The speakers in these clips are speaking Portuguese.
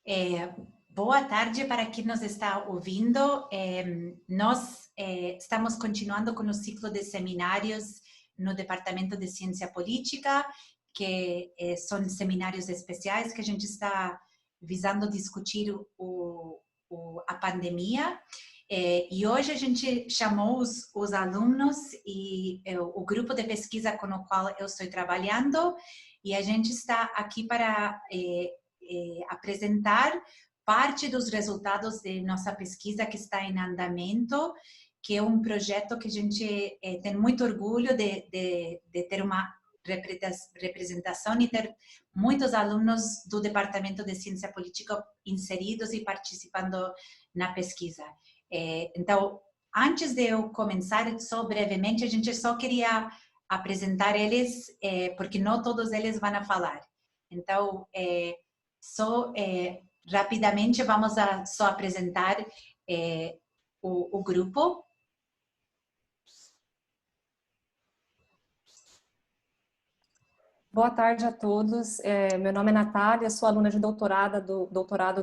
É, boa tarde para quem nos está ouvindo. Nós estamos continuando com o ciclo de seminários no Departamento de Ciência Política, que são seminários especiais que a gente está visando discutir a pandemia. E hoje a gente chamou os alunos e o grupo de pesquisa com o qual eu estou trabalhando, e a gente está aqui para apresentar parte dos resultados de nossa pesquisa que está em andamento, que é um projeto que a gente tem muito orgulho de ter uma representação e ter muitos alunos do Departamento de Ciência Política inseridos e participando na pesquisa. Então, antes de eu começar, só brevemente, a gente só queria apresentar eles, porque não todos eles vão falar. Então, só rapidamente vamos a só apresentar o grupo. Boa tarde a todos. Meu nome é Natália, sou aluna de doutorado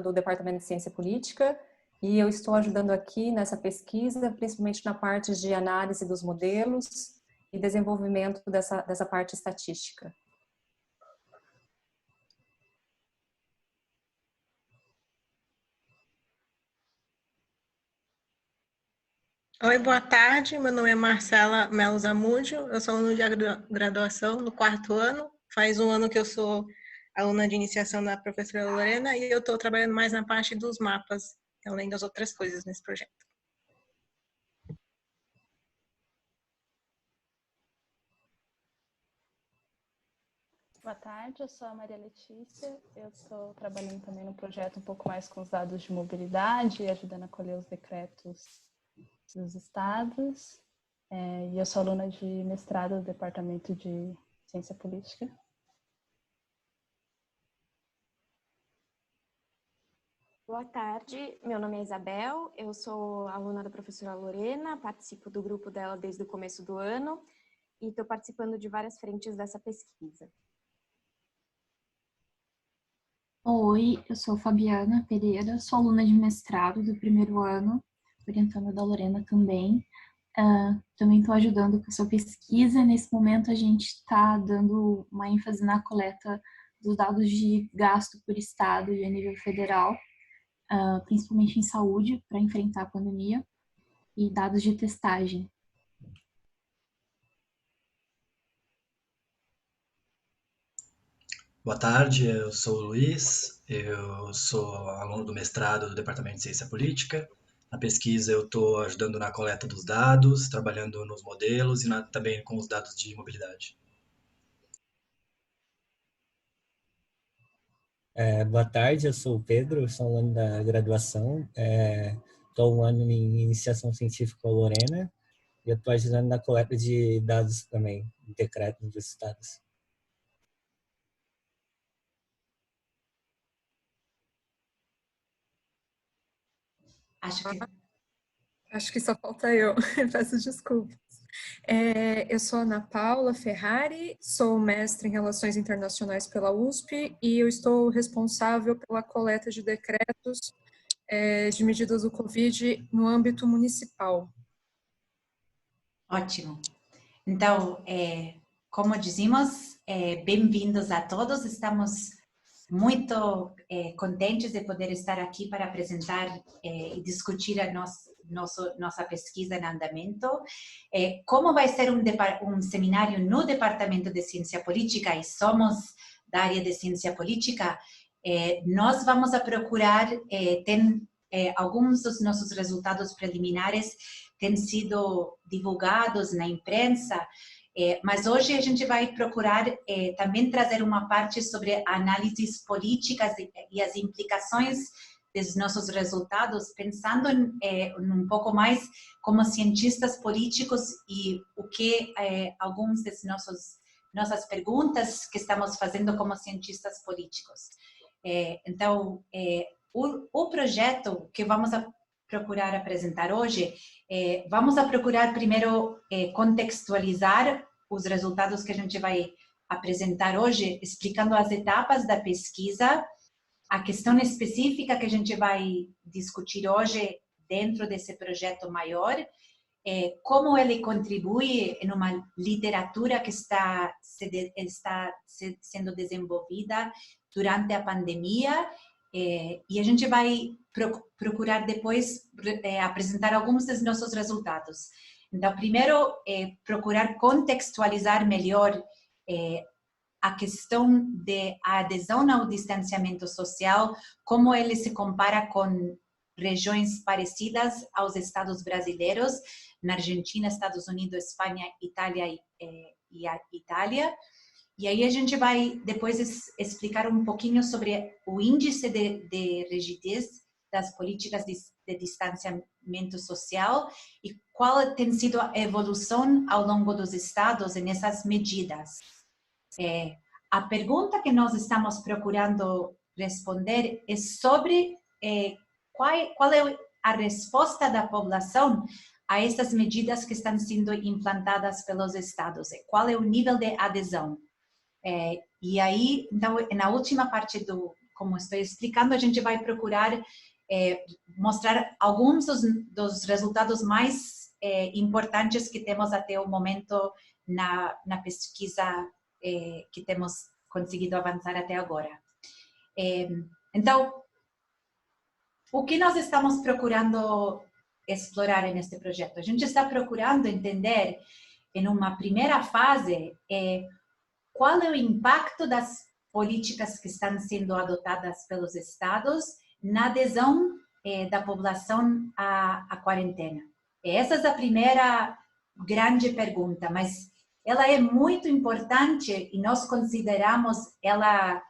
do Departamento de Ciência Política e eu estou ajudando aqui nessa pesquisa, principalmente na parte de análise dos modelos e desenvolvimento dessa parte estatística. Oi, boa tarde. Meu nome é Marcela Melo Zamúdio. Eu sou aluna de graduação no 4º ano. Faz um ano que eu sou aluna de iniciação da professora Lorena e eu estou trabalhando mais na parte dos mapas, além das outras coisas nesse projeto. Boa tarde, eu sou a Maria Letícia. Eu estou trabalhando também no projeto um pouco mais com os dados de mobilidade, ajudando a colher os decretos dos estados, e eu sou aluna de mestrado do Departamento de Ciência Política. Boa tarde, meu nome é Isabel, eu sou aluna da professora Lorena, participo do grupo dela desde o começo do ano e estou participando de várias frentes dessa pesquisa. Oi, eu sou Fabiana Pereira, sou aluna de mestrado do 1º ano, orientando a da Lorena também. Também estou ajudando com essa pesquisa. Nesse momento a gente está dando uma ênfase na coleta dos dados de gasto por estado e a nível federal, principalmente em saúde, para enfrentar a pandemia, e dados de testagem. Boa tarde, eu sou o Luiz, eu sou aluno do mestrado do Departamento de Ciência Política. Na pesquisa eu estou ajudando na coleta dos dados, trabalhando nos modelos e também com os dados de mobilidade. Boa tarde, eu sou o Pedro, sou aluno da graduação, estou um ano em iniciação científica com a Lorena e eu estou ajudando na coleta de dados também, de decreto dos estados. Acho que só falta eu, peço desculpas. Eu sou Ana Paula Ferrari, sou mestre em Relações Internacionais pela USP e eu estou responsável pela coleta de decretos de medidas do Covid no âmbito municipal. Ótimo. Então, como dizemos, bem-vindos a todos. Estamos muito contentes de poder estar aqui para apresentar e discutir a nossa pesquisa em andamento. Como vai ser um seminário no Departamento de Ciência Política e somos da área de Ciência Política, nós vamos a procurar, alguns dos nossos resultados preliminares têm sido divulgados na imprensa, mas hoje a gente vai procurar também trazer uma parte sobre análises políticas e as implicações dos nossos resultados, pensando um pouco mais como cientistas políticos e o que alguns das nossas perguntas que estamos fazendo como cientistas políticos. Então, o projeto que vamos a procurar apresentar hoje, vamos a procurar primeiro contextualizar os resultados que a gente vai apresentar hoje, explicando as etapas da pesquisa, a questão específica que a gente vai discutir hoje dentro desse projeto maior é como ele contribui em uma literatura que está sendo desenvolvida durante a pandemia, e a gente vai procurar depois apresentar alguns dos nossos resultados. Então, primeiro, procurar contextualizar melhor a questão de adesão ao distanciamento social, como ele se compara com regiões parecidas aos estados brasileiros, na Argentina, Estados Unidos, Espanha, Itália e a Itália. E aí a gente vai depois explicar um pouquinho sobre o índice de rigidez das políticas de distanciamento social e qual tem sido a evolução ao longo dos estados nessas medidas. A pergunta que nós estamos procurando responder é sobre qual é a resposta da população a essas medidas que estão sendo implantadas pelos estados, qual é o nível de adesão. E aí, então, na última parte como estou explicando, a gente vai procurar mostrar alguns dos resultados mais importantes que temos até o momento na pesquisa que temos conseguido avançar até agora. Então, o que nós estamos procurando explorar neste projeto? A gente está procurando entender, em uma primeira fase, qual é o impacto das políticas que estão sendo adotadas pelos estados na adesão da população à quarentena. Essa é a primeira grande pergunta, mas ela é muito importante e nós consideramos ela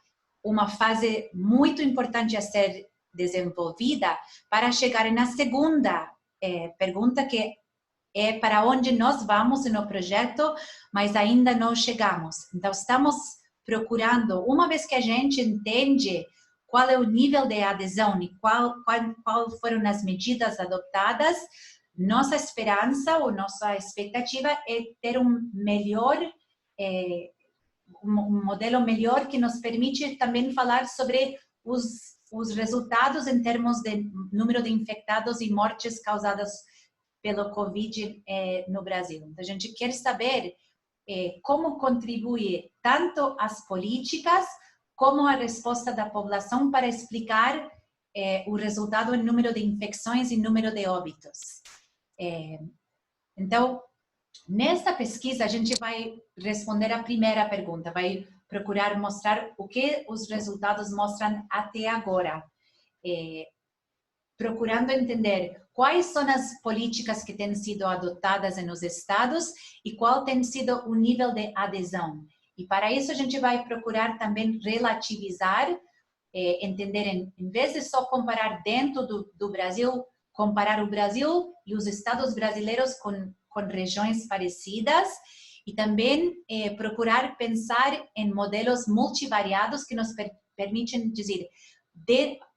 uma fase muito importante a ser desenvolvida para chegar na segunda pergunta, que é para onde nós vamos no projeto, mas ainda não chegamos. Então, estamos procurando, uma vez que a gente entende qual é o nível de adesão e qual foram as medidas adotadas, nossa esperança ou nossa expectativa é ter um modelo melhor que nos permite também falar sobre os resultados em termos de número de infectados e mortes causadas pelo Covid no Brasil. Então, a gente quer saber como contribui tanto as políticas como a resposta da população para explicar o resultado em número de infecções e número de óbitos. Então, nessa pesquisa, a gente vai responder a primeira pergunta, vai procurar mostrar o que os resultados mostram até agora, procurando entender quais são as políticas que têm sido adotadas nos estados e qual tem sido o nível de adesão. E para isso a gente vai procurar também relativizar, entender, em vez de só comparar dentro do Brasil, comparar o Brasil e os estados brasileiros com regiões parecidas, e também procurar pensar em modelos multivariados que nos permitem dizer,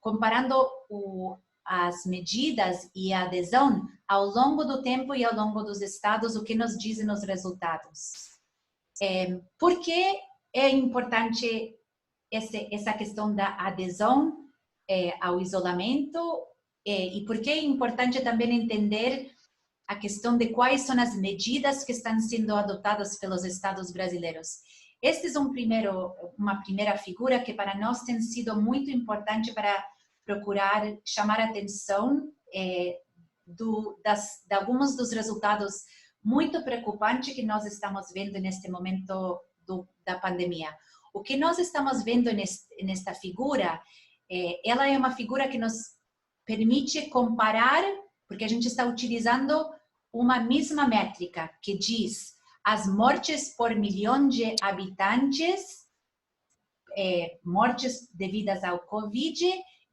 comparando as medidas e a adesão ao longo do tempo e ao longo dos estados, o que nos dizem os resultados. Por que é importante essa questão da adesão ao isolamento e por que é importante também entender a questão de quais são as medidas que estão sendo adotadas pelos estados brasileiros. Esta é uma primeira figura que para nós tem sido muito importante para procurar chamar a atenção de alguns dos resultados muito preocupantes que nós estamos vendo neste momento da pandemia. O que nós estamos vendo nesta figura, ela é uma figura que nos permite comparar, porque a gente está utilizando uma mesma métrica que diz as mortes por milhão de habitantes, mortes devidas ao Covid,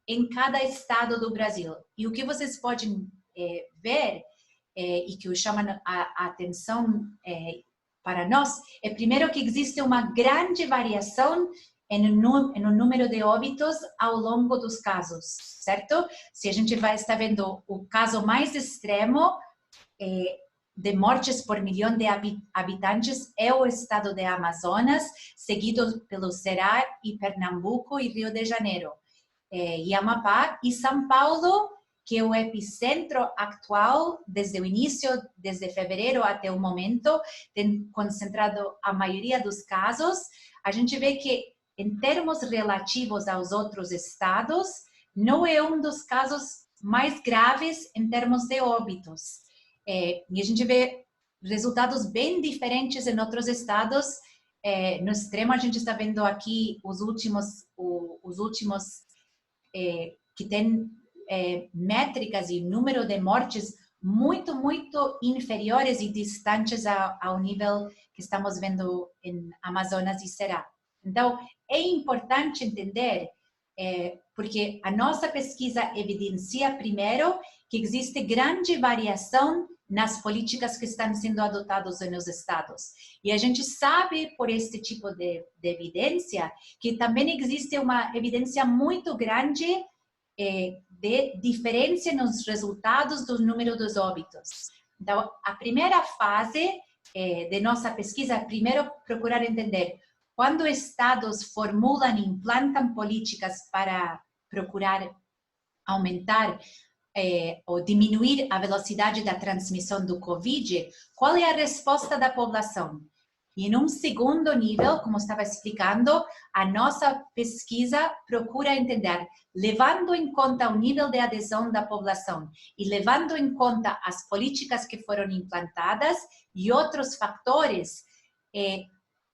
em cada estado do Brasil. E o que vocês podem ver, e que chama a atenção para nós, é primeiro que existe uma grande variação no número de óbitos ao longo dos casos, certo? Se a gente vai estar vendo o caso mais extremo de mortes por milhão de habitantes é o estado de Amazonas, seguido pelo Ceará e Pernambuco e Rio de Janeiro. e Amapá, e São Paulo, que é o epicentro atual, desde o início, desde fevereiro até o momento, tem concentrado a maioria dos casos. A gente vê que, em termos relativos aos outros estados, não é um dos casos mais graves em termos de óbitos. E a gente vê resultados bem diferentes em outros estados. No extremo, a gente está vendo aqui os últimos que têm métricas e número de mortes muito, muito inferiores e distantes ao nível que estamos vendo em Amazonas e Cerrado. Então, é importante entender, porque a nossa pesquisa evidencia, primeiro, que existe grande variação nas políticas que estão sendo adotadas nos estados. E a gente sabe, por este tipo de evidência, que também existe uma evidência muito grande de diferença nos resultados do número dos óbitos. Então, a primeira fase de nossa pesquisa é, primeiro, procurar entender quando estados formulam e implantam políticas para procurar aumentar ou diminuir a velocidade da transmissão do Covid, qual é a resposta da população? E em um segundo nível, como estava explicando, a nossa pesquisa procura entender, levando em conta o nível de adesão da população e levando em conta as políticas que foram implantadas e outros fatores,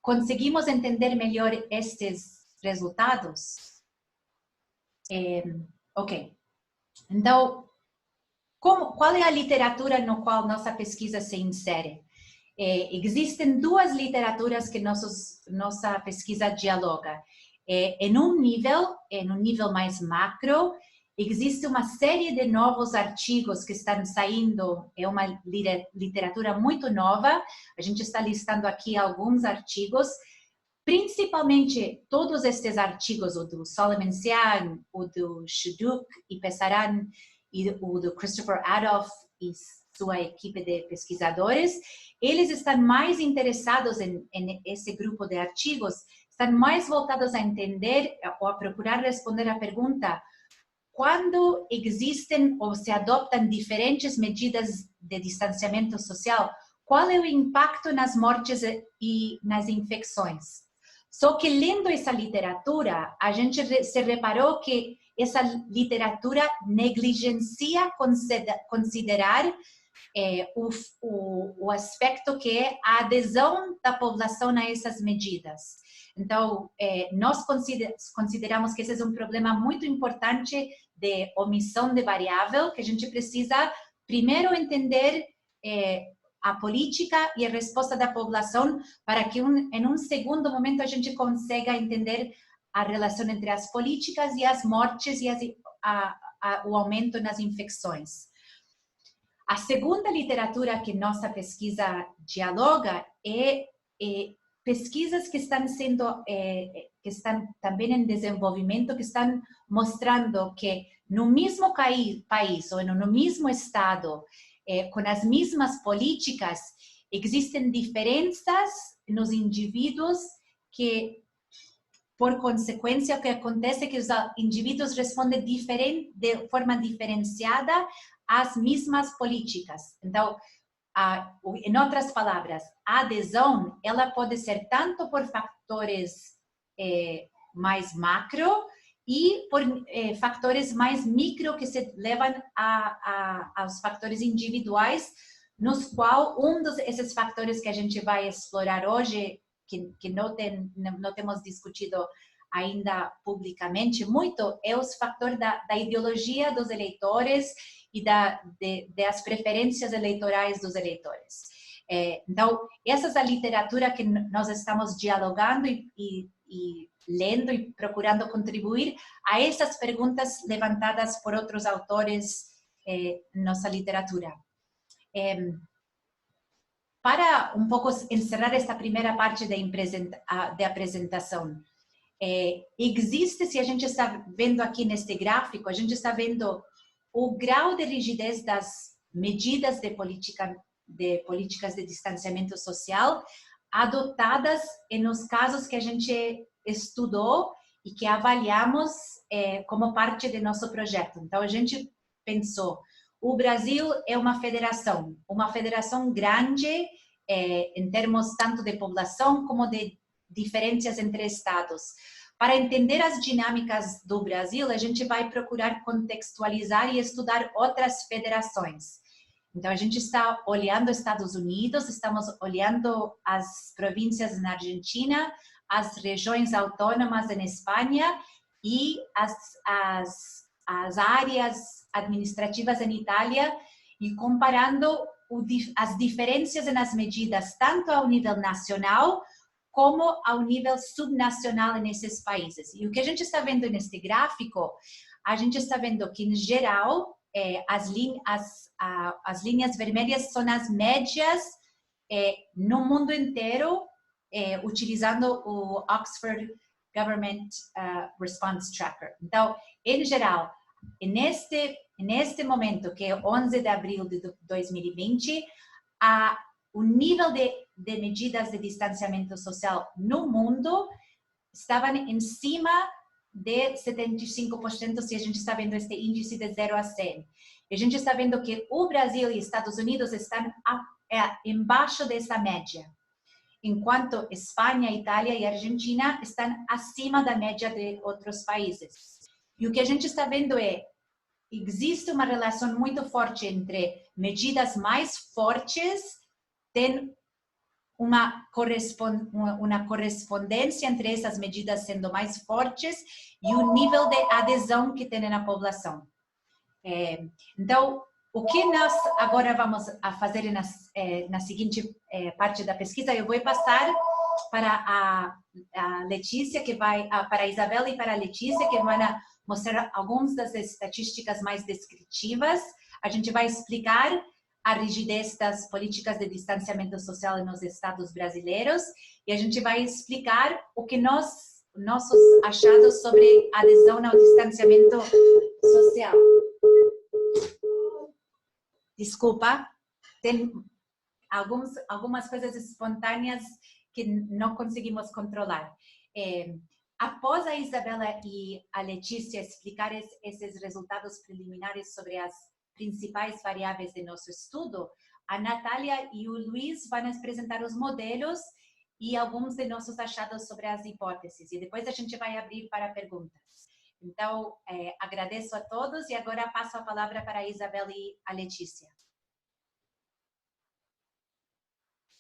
conseguimos entender melhor estes resultados? Ok. Então, qual é a literatura no qual nossa pesquisa se insere? Existem duas literaturas que nossa pesquisa dialoga. Em um nível mais macro, existe uma série de novos artigos que estão saindo, é uma literatura muito nova, a gente está listando aqui alguns artigos, principalmente todos estes artigos, o do Solomon-Sian, o do Shuduk e Pesaran, e o do Christopher Adolph e sua equipe de pesquisadores, eles estão mais interessados em esse grupo de artigos, estão mais voltados a entender ou a procurar responder à pergunta: quando existem ou se adoptam diferentes medidas de distanciamento social, qual é o impacto nas mortes e nas infecções? Só que lendo essa literatura, a gente se reparou que essa literatura negligencia considerar o aspecto que é a adesão da população a essas medidas. Então, nós consideramos que esse é um problema muito importante de omissão de variável, que a gente precisa primeiro entender a política e a resposta da população para que em um segundo momento a gente consiga entender a relação entre as políticas e as mortes e o aumento nas infecções. A segunda literatura que nossa pesquisa dialoga é pesquisas que estão que estão também em desenvolvimento, que estão mostrando que no mesmo país ou no mesmo estado, com as mesmas políticas, existem diferenças nos indivíduos que, por consequência, o que acontece é que os indivíduos respondem de forma diferenciada às mesmas políticas. Então, em outras palavras, a adesão, ela pode ser tanto por fatores mais macro e por fatores mais micro que se levam aos fatores individuais, nos quais desses fatores que a gente vai explorar hoje, que não temos discutido ainda publicamente muito, é os fatores da ideologia dos eleitores e das preferências eleitorais dos eleitores. Então, essa é a literatura que nós estamos dialogando e lendo e procurando contribuir a essas perguntas levantadas por outros autores na nossa literatura. Para um pouco encerrar esta primeira parte de apresentação, existe, se a gente está vendo aqui neste gráfico, a gente está vendo o grau de rigidez das medidas de políticas de distanciamento social adotadas nos casos que a gente estudou e que avaliamos como parte do nosso projeto. Então, a gente pensou, o Brasil é uma federação grande em termos tanto de população como de diferenças entre estados. Para entender as dinâmicas do Brasil, a gente vai procurar contextualizar e estudar outras federações. Então, a gente está olhando Estados Unidos, estamos olhando as províncias na Argentina, as regiões autônomas em Espanha e as áreas administrativas em Itália e comparando as diferenças nas medidas, tanto ao nível nacional como ao nível subnacional nesses países. E o que a gente está vendo neste gráfico, a gente está vendo que, em geral, as linhas vermelhas são as médias no mundo inteiro, utilizando o Oxford Government Response Tracker. Então, em geral, neste momento, que é 11 de abril de 2020, o nível de medidas de distanciamento social no mundo estavam em cima de 75%, se a gente está vendo este índice de 0 a 100. A gente está vendo que o Brasil e Estados Unidos estão embaixo dessa média, enquanto Espanha, Itália e Argentina estão acima da média de outros países. E o que a gente está vendo existe uma relação muito forte entre medidas mais fortes, tem uma correspondência entre essas medidas sendo mais fortes e o nível de adesão que tem na população. Então, o que nós agora vamos a fazer na seguinte parte da pesquisa, eu vou passar para a Letícia, para a Isabela e para a Letícia, que vão mostrar algumas das estatísticas mais descritivas. A gente vai explicar a rigidez das políticas de distanciamento social nos estados brasileiros e a gente vai explicar o que nossos achados sobre adesão ao distanciamento social. Desculpa, tem algumas coisas espontâneas que não conseguimos controlar. Após a Isabela e a Letícia explicar esses resultados preliminares sobre as principais variáveis de nosso estudo, a Natália e o Luiz vão apresentar os modelos e alguns de nossos achados sobre as hipóteses. E depois a gente vai abrir para perguntas. Então, agradeço a todos e agora passo a palavra para a Isabela e a Letícia.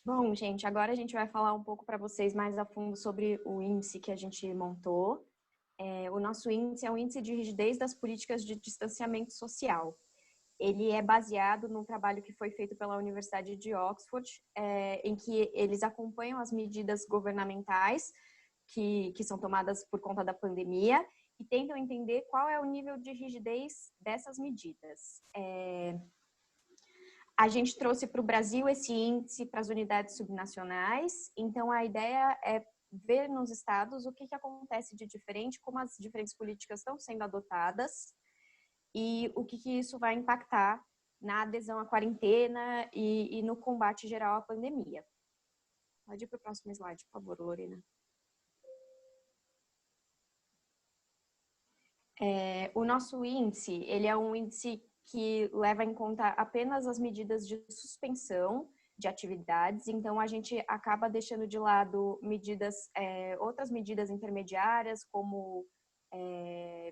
Bom, gente, agora a gente vai falar um pouco para vocês mais a fundo sobre o índice que a gente montou. O nosso índice é um índice de rigidez das políticas de distanciamento social. Ele é baseado num trabalho que foi feito pela Universidade de Oxford, em que eles acompanham as medidas governamentais que são tomadas por conta da pandemia e tentam entender qual é o nível de rigidez dessas medidas. A gente trouxe para o Brasil esse índice para as unidades subnacionais, então a ideia é ver nos estados o que acontece de diferente, como as diferentes políticas estão sendo adotadas e o que isso vai impactar na adesão à quarentena e no combate geral à pandemia. Pode ir para o próximo slide, por favor, Lorena. O nosso índice, ele é um índice que leva em conta apenas as medidas de suspensão de atividades, então a gente acaba deixando de lado outras medidas intermediárias, como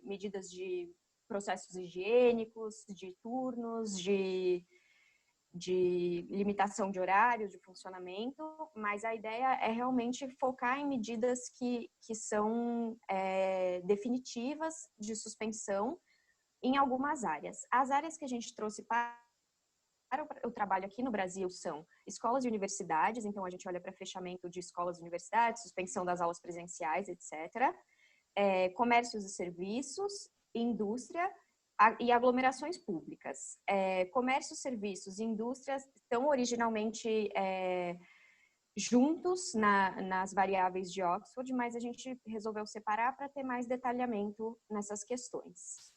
medidas de processos higiênicos, de turnos, de limitação de horários de funcionamento, mas a ideia é realmente focar em medidas que são definitivas de suspensão em algumas áreas. As áreas que a gente trouxe para o trabalho aqui no Brasil são escolas e universidades, então a gente olha para fechamento de escolas e universidades, suspensão das aulas presenciais, etc. Comércios e serviços, indústria e aglomerações públicas. Comércio, serviços e indústrias estão originalmente juntos nas variáveis de Oxford, mas a gente resolveu separar para ter mais detalhamento nessas questões.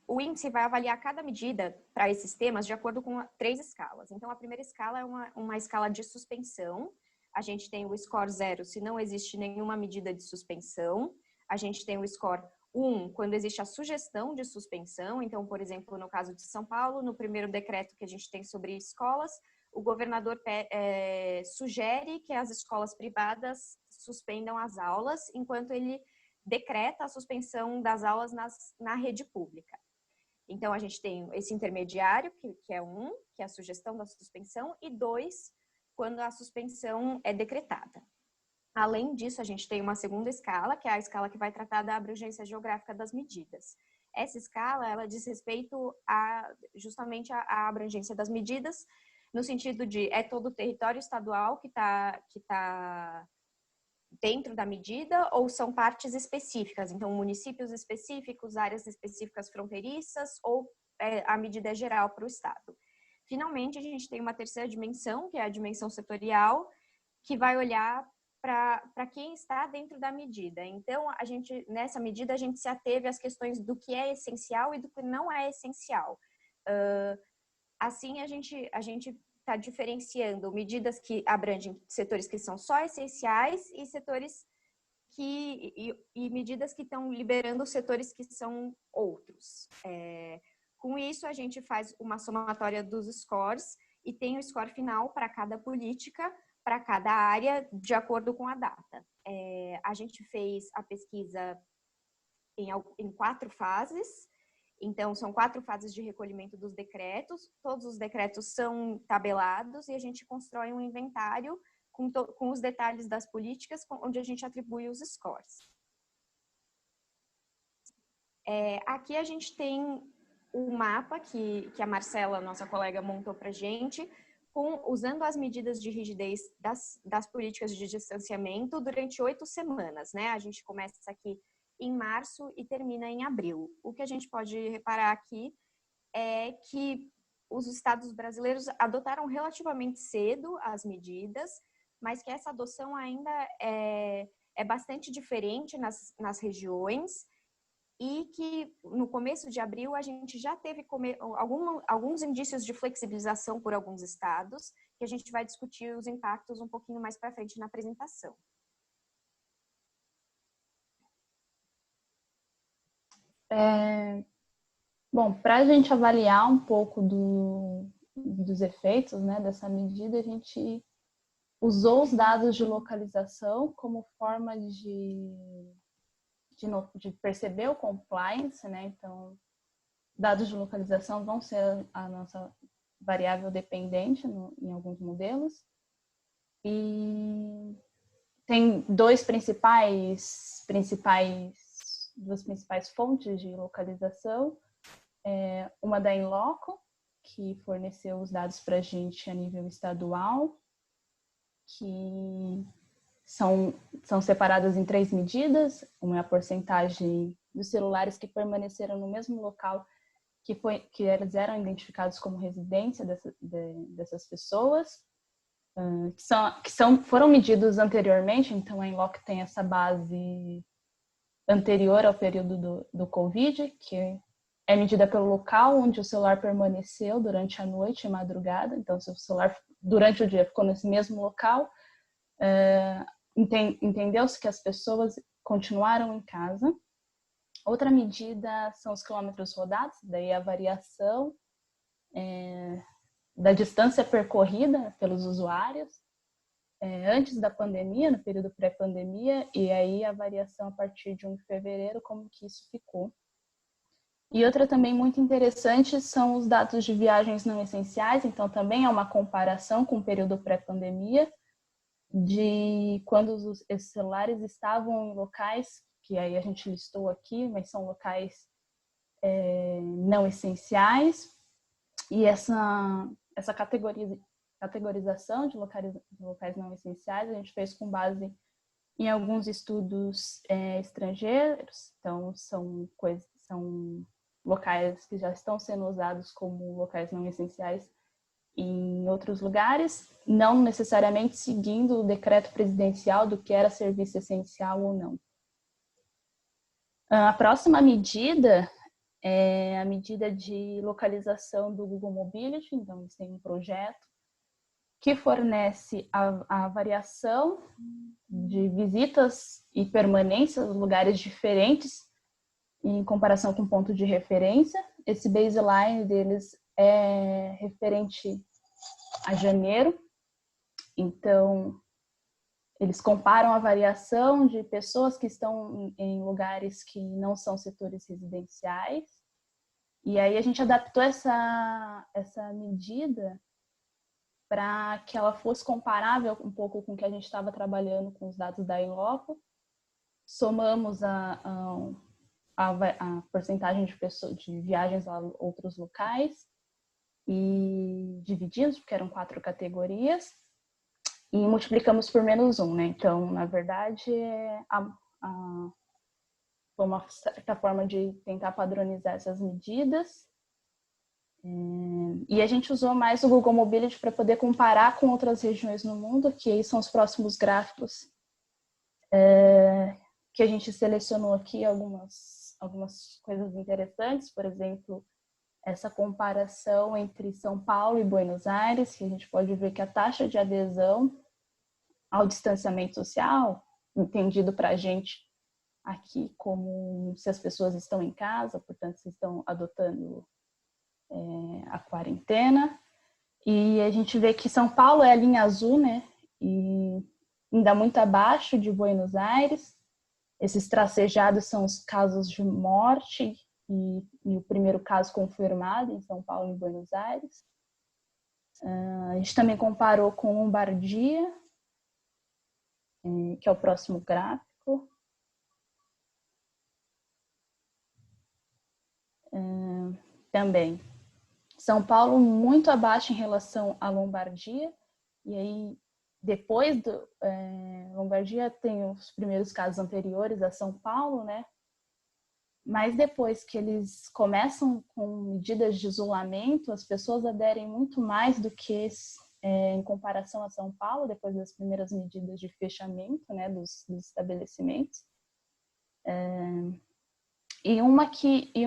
O índice vai avaliar cada medida para esses temas de acordo com 3 escalas. Então, a primeira escala é uma escala de suspensão. A gente tem o score 0 se não existe nenhuma medida de suspensão. A gente tem o score 1 quando existe a sugestão de suspensão. Então, por exemplo, no caso de São Paulo, no primeiro decreto que a gente tem sobre escolas, o governador sugere que as escolas privadas suspendam as aulas, enquanto ele decreta a suspensão das aulas na rede pública. Então, a gente tem esse intermediário, que é 1, que é a sugestão da suspensão, e 2, quando a suspensão é decretada. Além disso, a gente tem uma segunda escala, que é a escala que vai tratar da abrangência geográfica das medidas. Essa escala, ela diz respeito justamente à abrangência das medidas, no sentido de todo o território estadual que tá dentro da medida, ou são partes específicas, então municípios específicos, áreas específicas fronteiriças, ou a medida é geral para o estado. Finalmente, a gente tem uma terceira dimensão, que é a dimensão setorial, que vai olhar para quem está dentro da medida. Então, nessa medida, a gente se ateve às questões do que é essencial e do que não é essencial. Assim, a gente está diferenciando medidas que abrangem setores que são só essenciais e setores e medidas que estão liberando setores que são outros. Com isso, a gente faz uma somatória dos scores e tem o score final para cada política, para cada área, de acordo com a data. A gente fez a pesquisa em 4 fases. Então, são 4 fases de recolhimento dos decretos. Todos os decretos são tabelados e a gente constrói um inventário com os detalhes das políticas, onde a gente atribui os scores. Aqui a gente tem o mapa que a Marcela, nossa colega, montou para a gente, usando as medidas de rigidez das políticas de distanciamento durante 8 semanas, né? A gente começa aqui em março e termina em abril. O que a gente pode reparar aqui é que os estados brasileiros adotaram relativamente cedo as medidas, mas que essa adoção ainda é bastante diferente nas regiões, e que no começo de abril a gente já teve alguns indícios de flexibilização por alguns estados, que a gente vai discutir os impactos um pouquinho mais para frente na apresentação. Bom, para a gente avaliar um pouco dos efeitos, né, dessa medida, a gente usou os dados de localização como forma de perceber o compliance, né? Então, dados de localização vão ser a nossa variável dependente em alguns modelos. E tem duas principais fontes de localização. Uma da Inloco, que forneceu os dados para a gente a nível estadual, que são separadas em 3 medidas. Uma é a porcentagem dos celulares que permaneceram no mesmo local que eles eram identificados como residência dessas pessoas, foram medidos anteriormente. Então, a Inloco tem essa base anterior ao período do Covid, que é medida pelo local onde o celular permaneceu durante a noite e madrugada. Então, se o celular durante o dia ficou nesse mesmo local, entendeu-se que as pessoas continuaram em casa. Outra medida são os quilômetros rodados, daí a variação da distância percorrida pelos usuários antes da pandemia, no período pré-pandemia, e aí a variação a partir de 1 de fevereiro, como que isso ficou. E outra também muito interessante são os dados de viagens não essenciais. Então também é uma comparação com o período pré-pandemia, de quando esses celulares estavam em locais, que aí a gente listou aqui, mas são locais não essenciais. E essa categorização de locais não essenciais a gente fez com base em alguns estudos estrangeiros. Então, são locais que já estão sendo usados como locais não essenciais em outros lugares, não necessariamente seguindo o decreto presidencial do que era serviço essencial ou não. A próxima medida é a medida de localização do Google Mobility. Então, eles têm um projeto que fornece a variação de visitas e permanência em lugares diferentes em comparação com o ponto de referência. Esse baseline deles é referente a janeiro, então eles comparam a variação de pessoas que estão em lugares que não são setores residenciais, e aí a gente adaptou essa medida para que ela fosse comparável um pouco com o que a gente estava trabalhando com os dados da Inloco. Somamos a porcentagem de pessoas, de viagens a outros locais e dividimos, porque eram 4 categorias, e multiplicamos por -1, né? Então, na verdade, foi uma certa forma de tentar padronizar essas medidas. E a gente usou mais o Google Mobility para poder comparar com outras regiões no mundo, que aí são os próximos gráficos, que a gente selecionou aqui algumas coisas interessantes. Por exemplo, essa comparação entre São Paulo e Buenos Aires, que a gente pode ver que a taxa de adesão ao distanciamento social, entendido para a gente aqui como se as pessoas estão em casa, portanto, se estão adotando a quarentena. E a gente vê que São Paulo é a linha azul, né? E ainda muito abaixo de Buenos Aires. Esses tracejados são os casos de morte e o primeiro caso confirmado em São Paulo e Buenos Aires. A gente também comparou com Lombardia, que é o próximo gráfico. Também São Paulo muito abaixo em relação à Lombardia, e aí depois Lombardia tem os primeiros casos anteriores a São Paulo, né? Mas depois que eles começam com medidas de isolamento, as pessoas aderem muito mais do que em comparação a São Paulo, depois das primeiras medidas de fechamento, né, dos estabelecimentos. E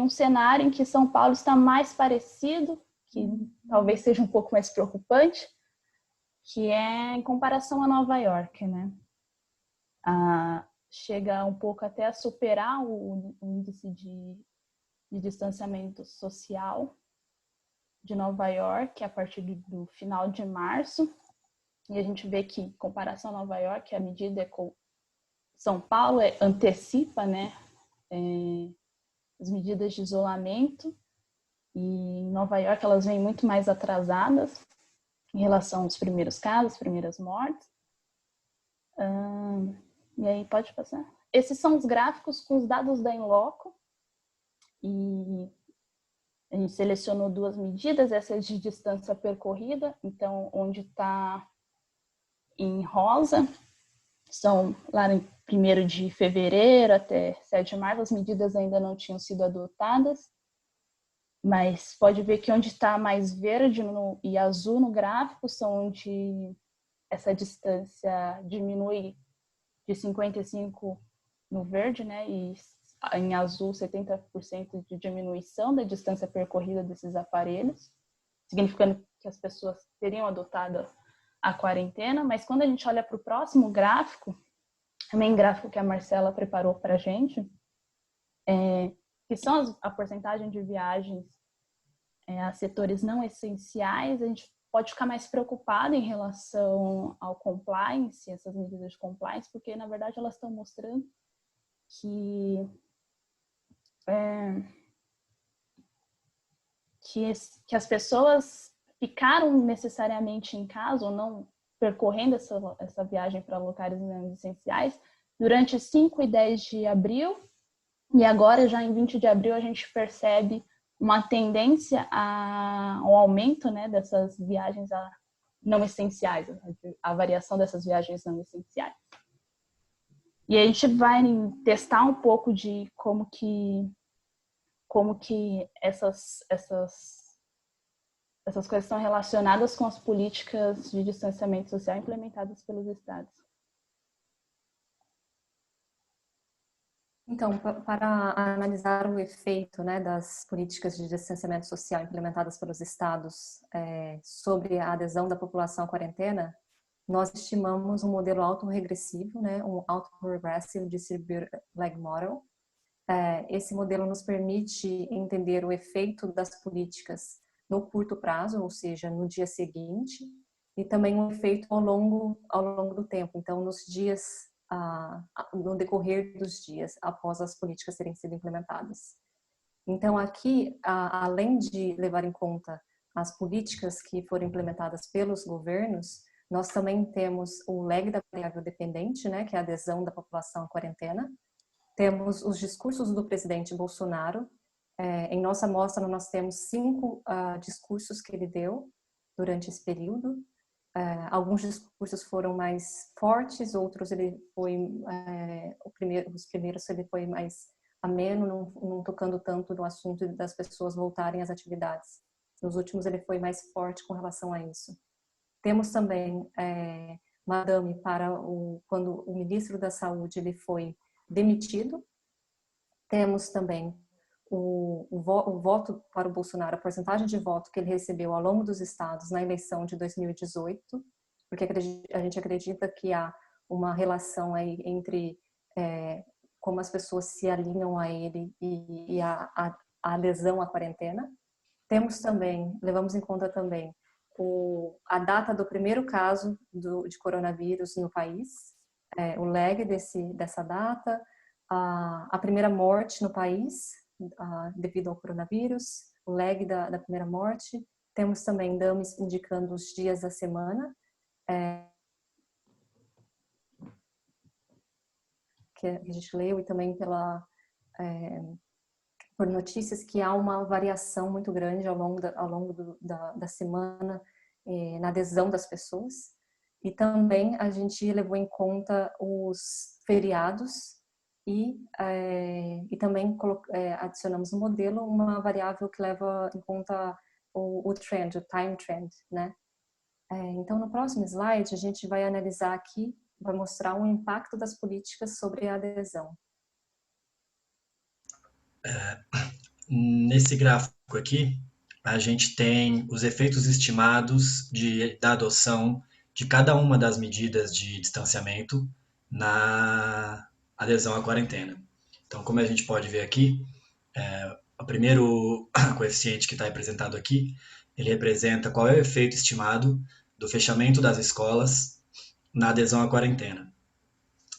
um cenário em que São Paulo está mais parecido, que talvez seja um pouco mais preocupante, que é em comparação a Nova York, né? Chega um pouco até a superar o índice de distanciamento social de Nova York a partir do final de março. E a gente vê que, em comparação a Nova York, a medida São Paulo antecipa, né, as medidas de isolamento, e em Nova York elas vêm muito mais atrasadas em relação aos primeiros casos, primeiras mortes. E aí, pode passar. Esses são os gráficos com os dados da Inloco, e a gente selecionou 2 medidas, essa é de distância percorrida, então onde está em rosa são lá em 1º de fevereiro até 7 de março, as medidas ainda não tinham sido adotadas, mas pode ver que onde está mais verde e azul no gráfico são onde essa distância diminui de 55 no verde, né, e em azul 70% de diminuição da distância percorrida desses aparelhos, significando que as pessoas teriam adotado a quarentena. Mas quando a gente olha para o próximo gráfico, também gráfico que a Marcela preparou para a gente, que são a porcentagem de viagens a setores não essenciais, a gente pode ficar mais preocupado em relação ao compliance, essas medidas de compliance, porque na verdade elas estão mostrando que as pessoas ficaram necessariamente em casa ou não percorrendo essa viagem para locais não essenciais durante 5 e 10 de abril, e agora já em 20 de abril a gente percebe uma tendência ao aumento, né, dessas viagens não essenciais, a variação dessas viagens não essenciais. E a gente vai testar um pouco de como que essas coisas estão relacionadas com as políticas de distanciamento social implementadas pelos estados. Então, para analisar o efeito, né, das políticas de distanciamento social implementadas pelos estados sobre a adesão da população à quarentena, nós estimamos um modelo autorregressivo, né, um Autoregressive Distributed Lag Model. Esse modelo nos permite entender o efeito das políticas no curto prazo, ou seja, no dia seguinte, e também o efeito ao longo do tempo. Então, nos dias, no decorrer dos dias após as políticas terem sido implementadas. Então, aqui, além de levar em conta as políticas que foram implementadas pelos governos, nós também temos o lag da variável dependente, né, que é a adesão da população à quarentena. Temos os discursos do presidente Bolsonaro. Em nossa amostra, nós temos 5 discursos que ele deu durante esse período. Alguns discursos foram mais fortes, outros ele foi os primeiros ele foi mais ameno, não tocando tanto no assunto das pessoas voltarem às atividades. Nos últimos ele foi mais forte com relação a isso. Temos também Madame quando o ministro da Saúde ele foi demitido. Temos também o voto para o Bolsonaro, a porcentagem de voto que ele recebeu ao longo dos estados na eleição de 2018, porque a gente acredita que há uma relação aí entre como as pessoas se alinham a ele e a adesão à quarentena. Levamos em conta também a data do primeiro caso de coronavírus no país, o lag dessa data, a primeira morte no país devido ao coronavírus, o lag da primeira morte. Temos também DAMEs indicando os dias da semana, que a gente leu, e também por notícias que há uma variação muito grande ao longo da semana na adesão das pessoas. E também a gente levou em conta os feriados e também adicionamos no modelo uma variável que leva em conta o trend, o time trend, né? Então, no próximo slide, a gente vai analisar aqui, vai mostrar o impacto das políticas sobre a adesão. Nesse gráfico aqui, a gente tem os efeitos estimados da adoção de cada uma das medidas de distanciamento na adesão à quarentena. Então, como a gente pode ver aqui, o primeiro coeficiente que está representado aqui, ele representa qual é o efeito estimado do fechamento das escolas na adesão à quarentena.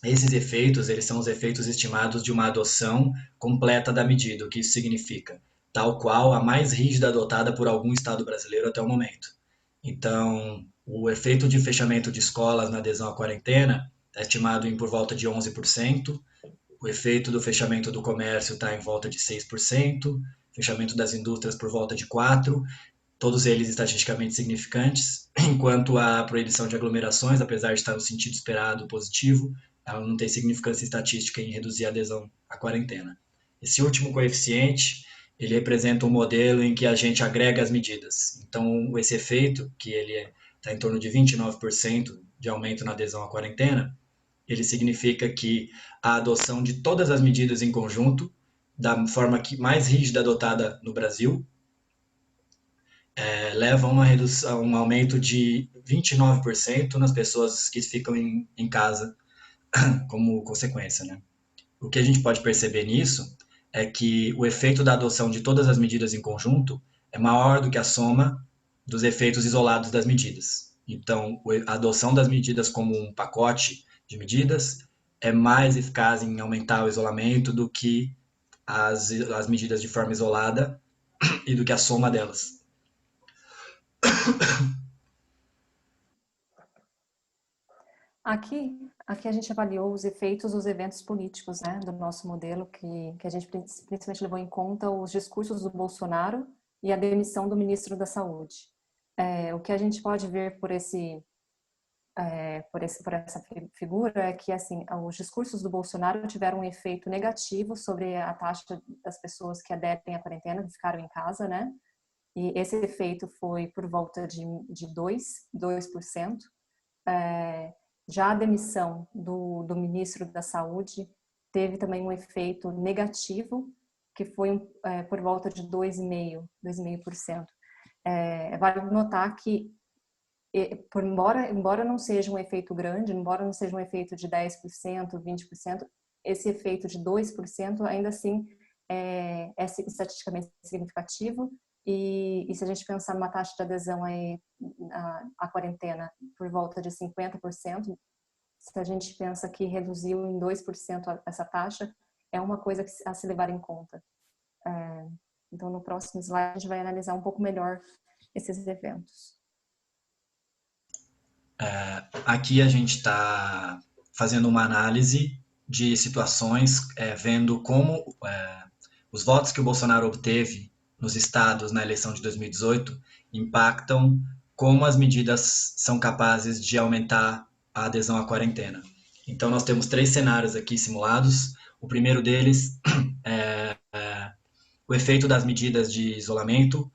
Esses efeitos, eles são os efeitos estimados de uma adoção completa da medida, o que isso significa? Tal qual a mais rígida adotada por algum estado brasileiro até o momento. Então, o efeito de fechamento de escolas na adesão à quarentena é estimado em por volta de 11%, o efeito do fechamento do comércio está em volta de 6%, fechamento das indústrias por volta de 4%, todos eles estatisticamente significantes, enquanto a proibição de aglomerações, apesar de estar no sentido esperado positivo, ela não tem significância estatística em reduzir a adesão à quarentena. Esse último coeficiente, ele representa um modelo em que a gente agrega as medidas. Então, esse efeito, que ele está em torno de 29% de aumento na adesão à quarentena, ele significa que a adoção de todas as medidas em conjunto, da forma mais rígida adotada no Brasil, leva a um aumento de 29% nas pessoas que ficam em casa como consequência, né? O que a gente pode perceber nisso é que o efeito da adoção de todas as medidas em conjunto é maior do que a soma dos efeitos isolados das medidas. Então, a adoção das medidas como um pacote de medidas é mais eficaz em aumentar o isolamento do que as medidas de forma isolada e do que a soma delas. Aqui a gente avaliou os efeitos dos eventos políticos, né, do nosso modelo, que a gente principalmente levou em conta os discursos do Bolsonaro e a demissão do ministro da Saúde. O que a gente pode ver por essa figura é que, assim, os discursos do Bolsonaro tiveram um efeito negativo sobre a taxa das pessoas que aderem à quarentena, que ficaram em casa, né? E esse efeito foi por volta de 2%. Já a demissão do ministro da Saúde teve também um efeito negativo, que foi por volta de 2,5%. Vale notar que, embora não seja um efeito grande, embora não seja um efeito de 10%, 20%, esse efeito de 2% ainda assim é estatisticamente significativo. E se a gente pensar numa taxa de adesão à quarentena por volta de 50%, se a gente pensa que reduziu em 2% essa taxa, é uma coisa a se levar em conta. Então, no próximo slide, a gente vai analisar um pouco melhor esses eventos. Aqui a gente está fazendo uma análise de situações, vendo como os votos que o Bolsonaro obteve nos estados na eleição de 2018 impactam como as medidas são capazes de aumentar a adesão à quarentena. Então, nós temos 3 cenários aqui simulados. O primeiro deles é o efeito das medidas de isolamento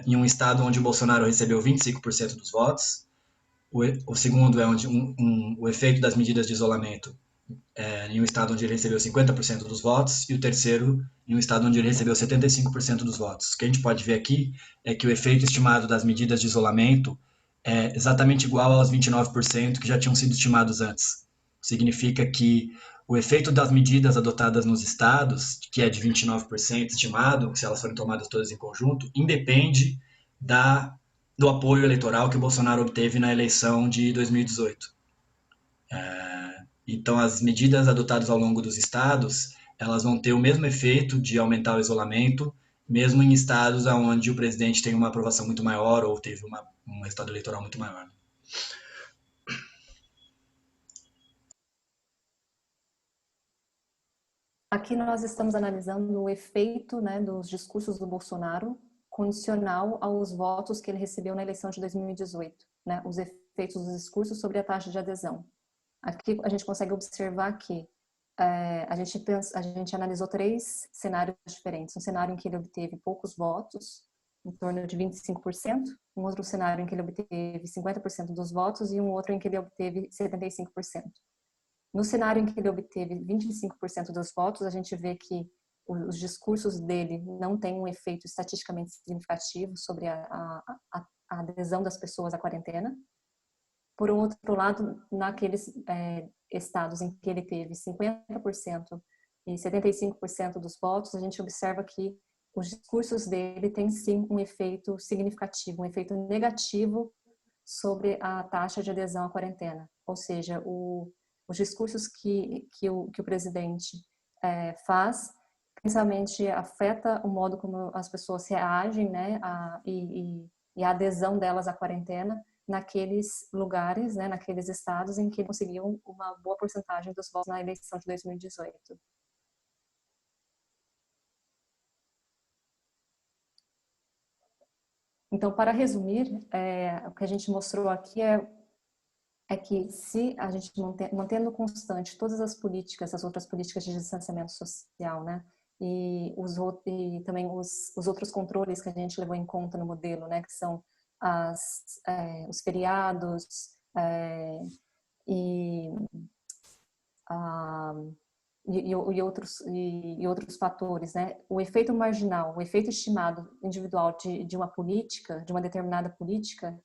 em um estado onde o Bolsonaro recebeu 25% dos votos. O segundo é o efeito das medidas de isolamento em um estado onde ele recebeu 50% dos votos, e o terceiro em um estado onde ele recebeu 75% dos votos. O que a gente pode ver aqui é que o efeito estimado das medidas de isolamento é exatamente igual aos 29% que já tinham sido estimados antes. Significa que o efeito das medidas adotadas nos estados, que é de 29% estimado, se elas forem tomadas todas em conjunto, independe do apoio eleitoral que o Bolsonaro obteve na eleição de 2018. Então, as medidas adotadas ao longo dos estados, elas vão ter o mesmo efeito de aumentar o isolamento, mesmo em estados onde o presidente tem uma aprovação muito maior ou teve um resultado eleitoral muito maior. Aqui nós estamos analisando o efeito, né, dos discursos do Bolsonaro condicional aos votos que ele recebeu na eleição de 2018, né, os efeitos dos discursos sobre a taxa de adesão. Aqui a gente consegue observar que a gente analisou 3 cenários diferentes. Um cenário em que ele obteve poucos votos, em torno de 25%, um outro cenário em que ele obteve 50% dos votos e um outro em que ele obteve 75%. No cenário em que ele obteve 25% dos votos, a gente vê que os discursos dele não têm um efeito estatisticamente significativo sobre a adesão das pessoas à quarentena. Por um outro lado, naqueles estados em que ele teve 50% e 75% dos votos, a gente observa que os discursos dele têm sim um efeito significativo, um efeito negativo sobre a taxa de adesão à quarentena. Ou seja, os discursos que o presidente faz, principalmente afeta o modo como as pessoas reagem, né, e a adesão delas à quarentena naqueles lugares, né, naqueles estados em que conseguiam uma boa porcentagem dos votos na eleição de 2018. Então, para resumir, o que a gente mostrou aqui é que se a gente mantendo constante todas as outras políticas de distanciamento social, né, e também os outros controles que a gente levou em conta no modelo, né, que são os feriados e outros fatores, né? O efeito marginal, o efeito estimado individual de uma política, de uma determinada política,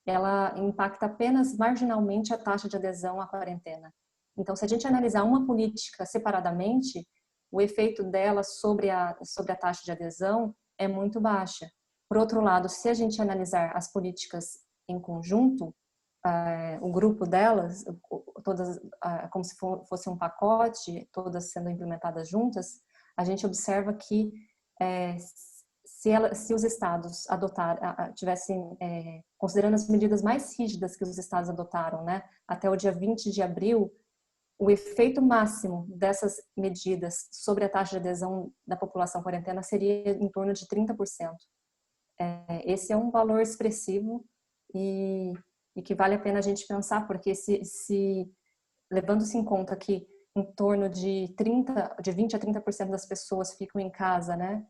ela impacta apenas marginalmente a taxa de adesão à quarentena. Então, se a gente analisar uma política separadamente, o efeito dela sobre a taxa de adesão é muito baixa. Por outro lado, se a gente analisar as políticas em conjunto, o grupo delas, todas como se fosse um pacote, todas sendo implementadas juntas, a gente observa que se os estados tivessem, considerando as medidas mais rígidas que os estados adotaram, né, até o dia 20 de abril, o efeito máximo dessas medidas sobre a taxa de adesão da população quarentena seria em torno de 30%. Esse é um valor expressivo e que vale a pena a gente pensar, porque se levando-se em conta que em torno de 20 a 30% das pessoas ficam em casa, né,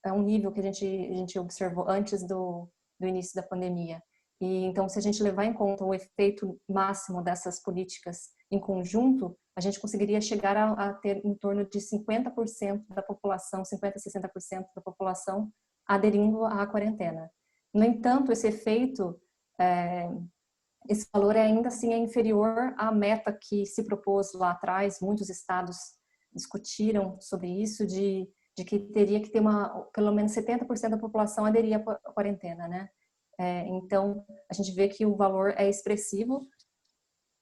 é um nível que a gente observou antes do início da pandemia. E então, se a gente levar em conta o efeito máximo dessas políticas em conjunto, a gente conseguiria chegar a ter em torno de 50% da população, 50% a 60% da população aderindo à quarentena. No entanto, esse efeito, esse valor ainda assim é inferior à meta que se propôs lá atrás. Muitos estados discutiram sobre isso, de que teria que ter pelo menos 70% da população aderir à quarentena, né? Então, a gente vê que o valor é expressivo,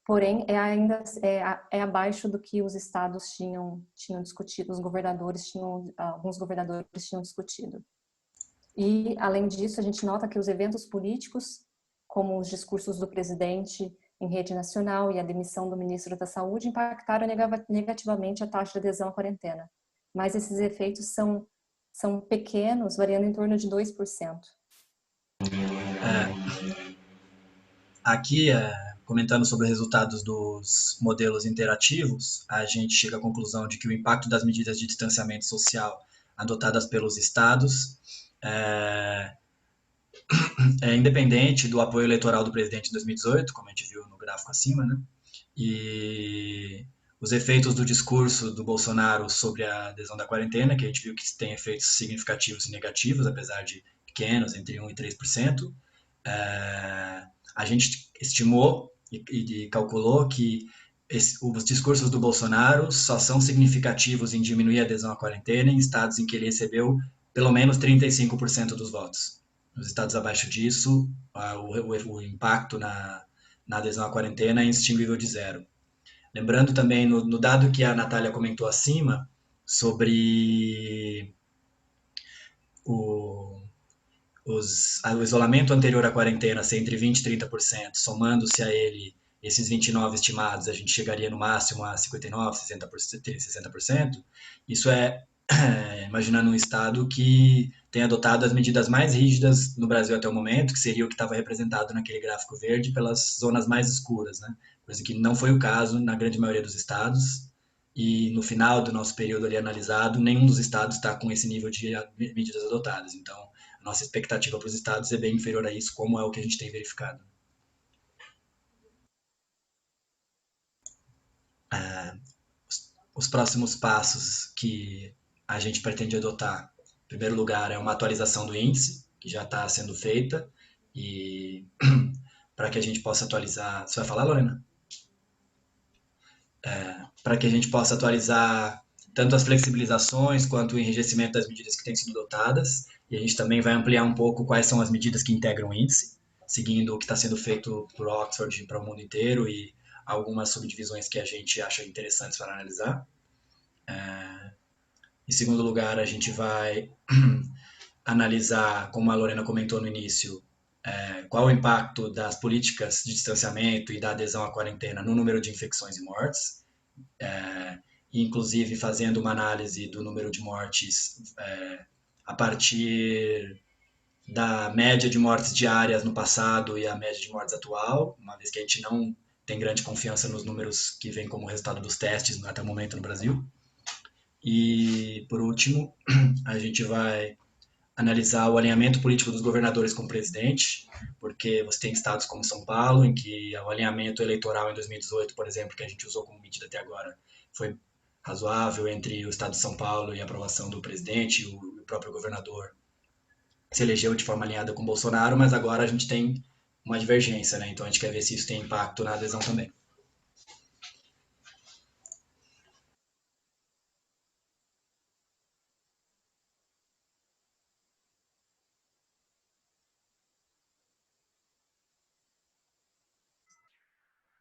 porém é abaixo do que os estados tinham discutido, alguns governadores tinham discutido. E, além disso, a gente nota que os eventos políticos, como os discursos do presidente em rede nacional e a demissão do ministro da Saúde, impactaram negativamente a taxa de adesão à quarentena. Mas esses efeitos são pequenos, variando em torno de 2%. Aqui, comentando sobre os resultados dos modelos interativos, a gente chega à conclusão de que o impacto das medidas de distanciamento social adotadas pelos estados é independente do apoio eleitoral do presidente em 2018, como a gente viu no gráfico acima, né? E os efeitos do discurso do Bolsonaro sobre a adesão da quarentena, que a gente viu que tem efeitos significativos e negativos, apesar de pequenos, entre 1% e 3%. A gente estimou e calculou que os discursos do Bolsonaro só são significativos em diminuir a adesão à quarentena em estados em que ele recebeu pelo menos 35% dos votos. Nos estados abaixo disso, o impacto na adesão à quarentena é indistinguível de zero. Lembrando também, no dado que a Natália comentou acima, sobre o isolamento anterior à quarentena ser entre 20% e 30%, somando-se a ele esses 29 estimados, a gente chegaria no máximo a 59%, 60%. Isso imaginando um estado que tem adotado as medidas mais rígidas no Brasil até o momento, que seria o que estava representado naquele gráfico verde pelas zonas mais escuras, né? Coisa que não foi o caso na grande maioria dos estados, e no final do nosso período ali analisado, nenhum dos estados está com esse nível de medidas adotadas. Então, a nossa expectativa para os estados é bem inferior a isso, como é o que a gente tem verificado. Os próximos passos que a gente pretende adotar, em primeiro lugar, é uma atualização do índice, que já está sendo feita, e para que a gente possa atualizar... Você vai falar, Lorena? Para que a gente possa atualizar tanto as flexibilizações quanto o enrijecimento das medidas que têm sido adotadas, e a gente também vai ampliar um pouco quais são as medidas que integram o índice, seguindo o que está sendo feito por Oxford para o mundo inteiro e algumas subdivisões que a gente acha interessantes para analisar. Em segundo lugar, a gente vai analisar, como a Lorena comentou no início, qual o impacto das políticas de distanciamento e da adesão à quarentena no número de infecções e mortes, inclusive fazendo uma análise do número de mortes a partir da média de mortes diárias no passado e a média de mortes atual, uma vez que a gente não tem grande confiança nos números que vêm como resultado dos testes até o momento no Brasil. E, por último, a gente vai analisar o alinhamento político dos governadores com o presidente, porque você tem estados como São Paulo, em que o alinhamento eleitoral em 2018, por exemplo, que a gente usou como medida até agora, foi razoável entre o estado de São Paulo e a aprovação do presidente, o próprio governador se elegeu de forma alinhada com o Bolsonaro, mas agora a gente tem uma divergência, né? Então a gente quer ver se isso tem impacto na adesão também.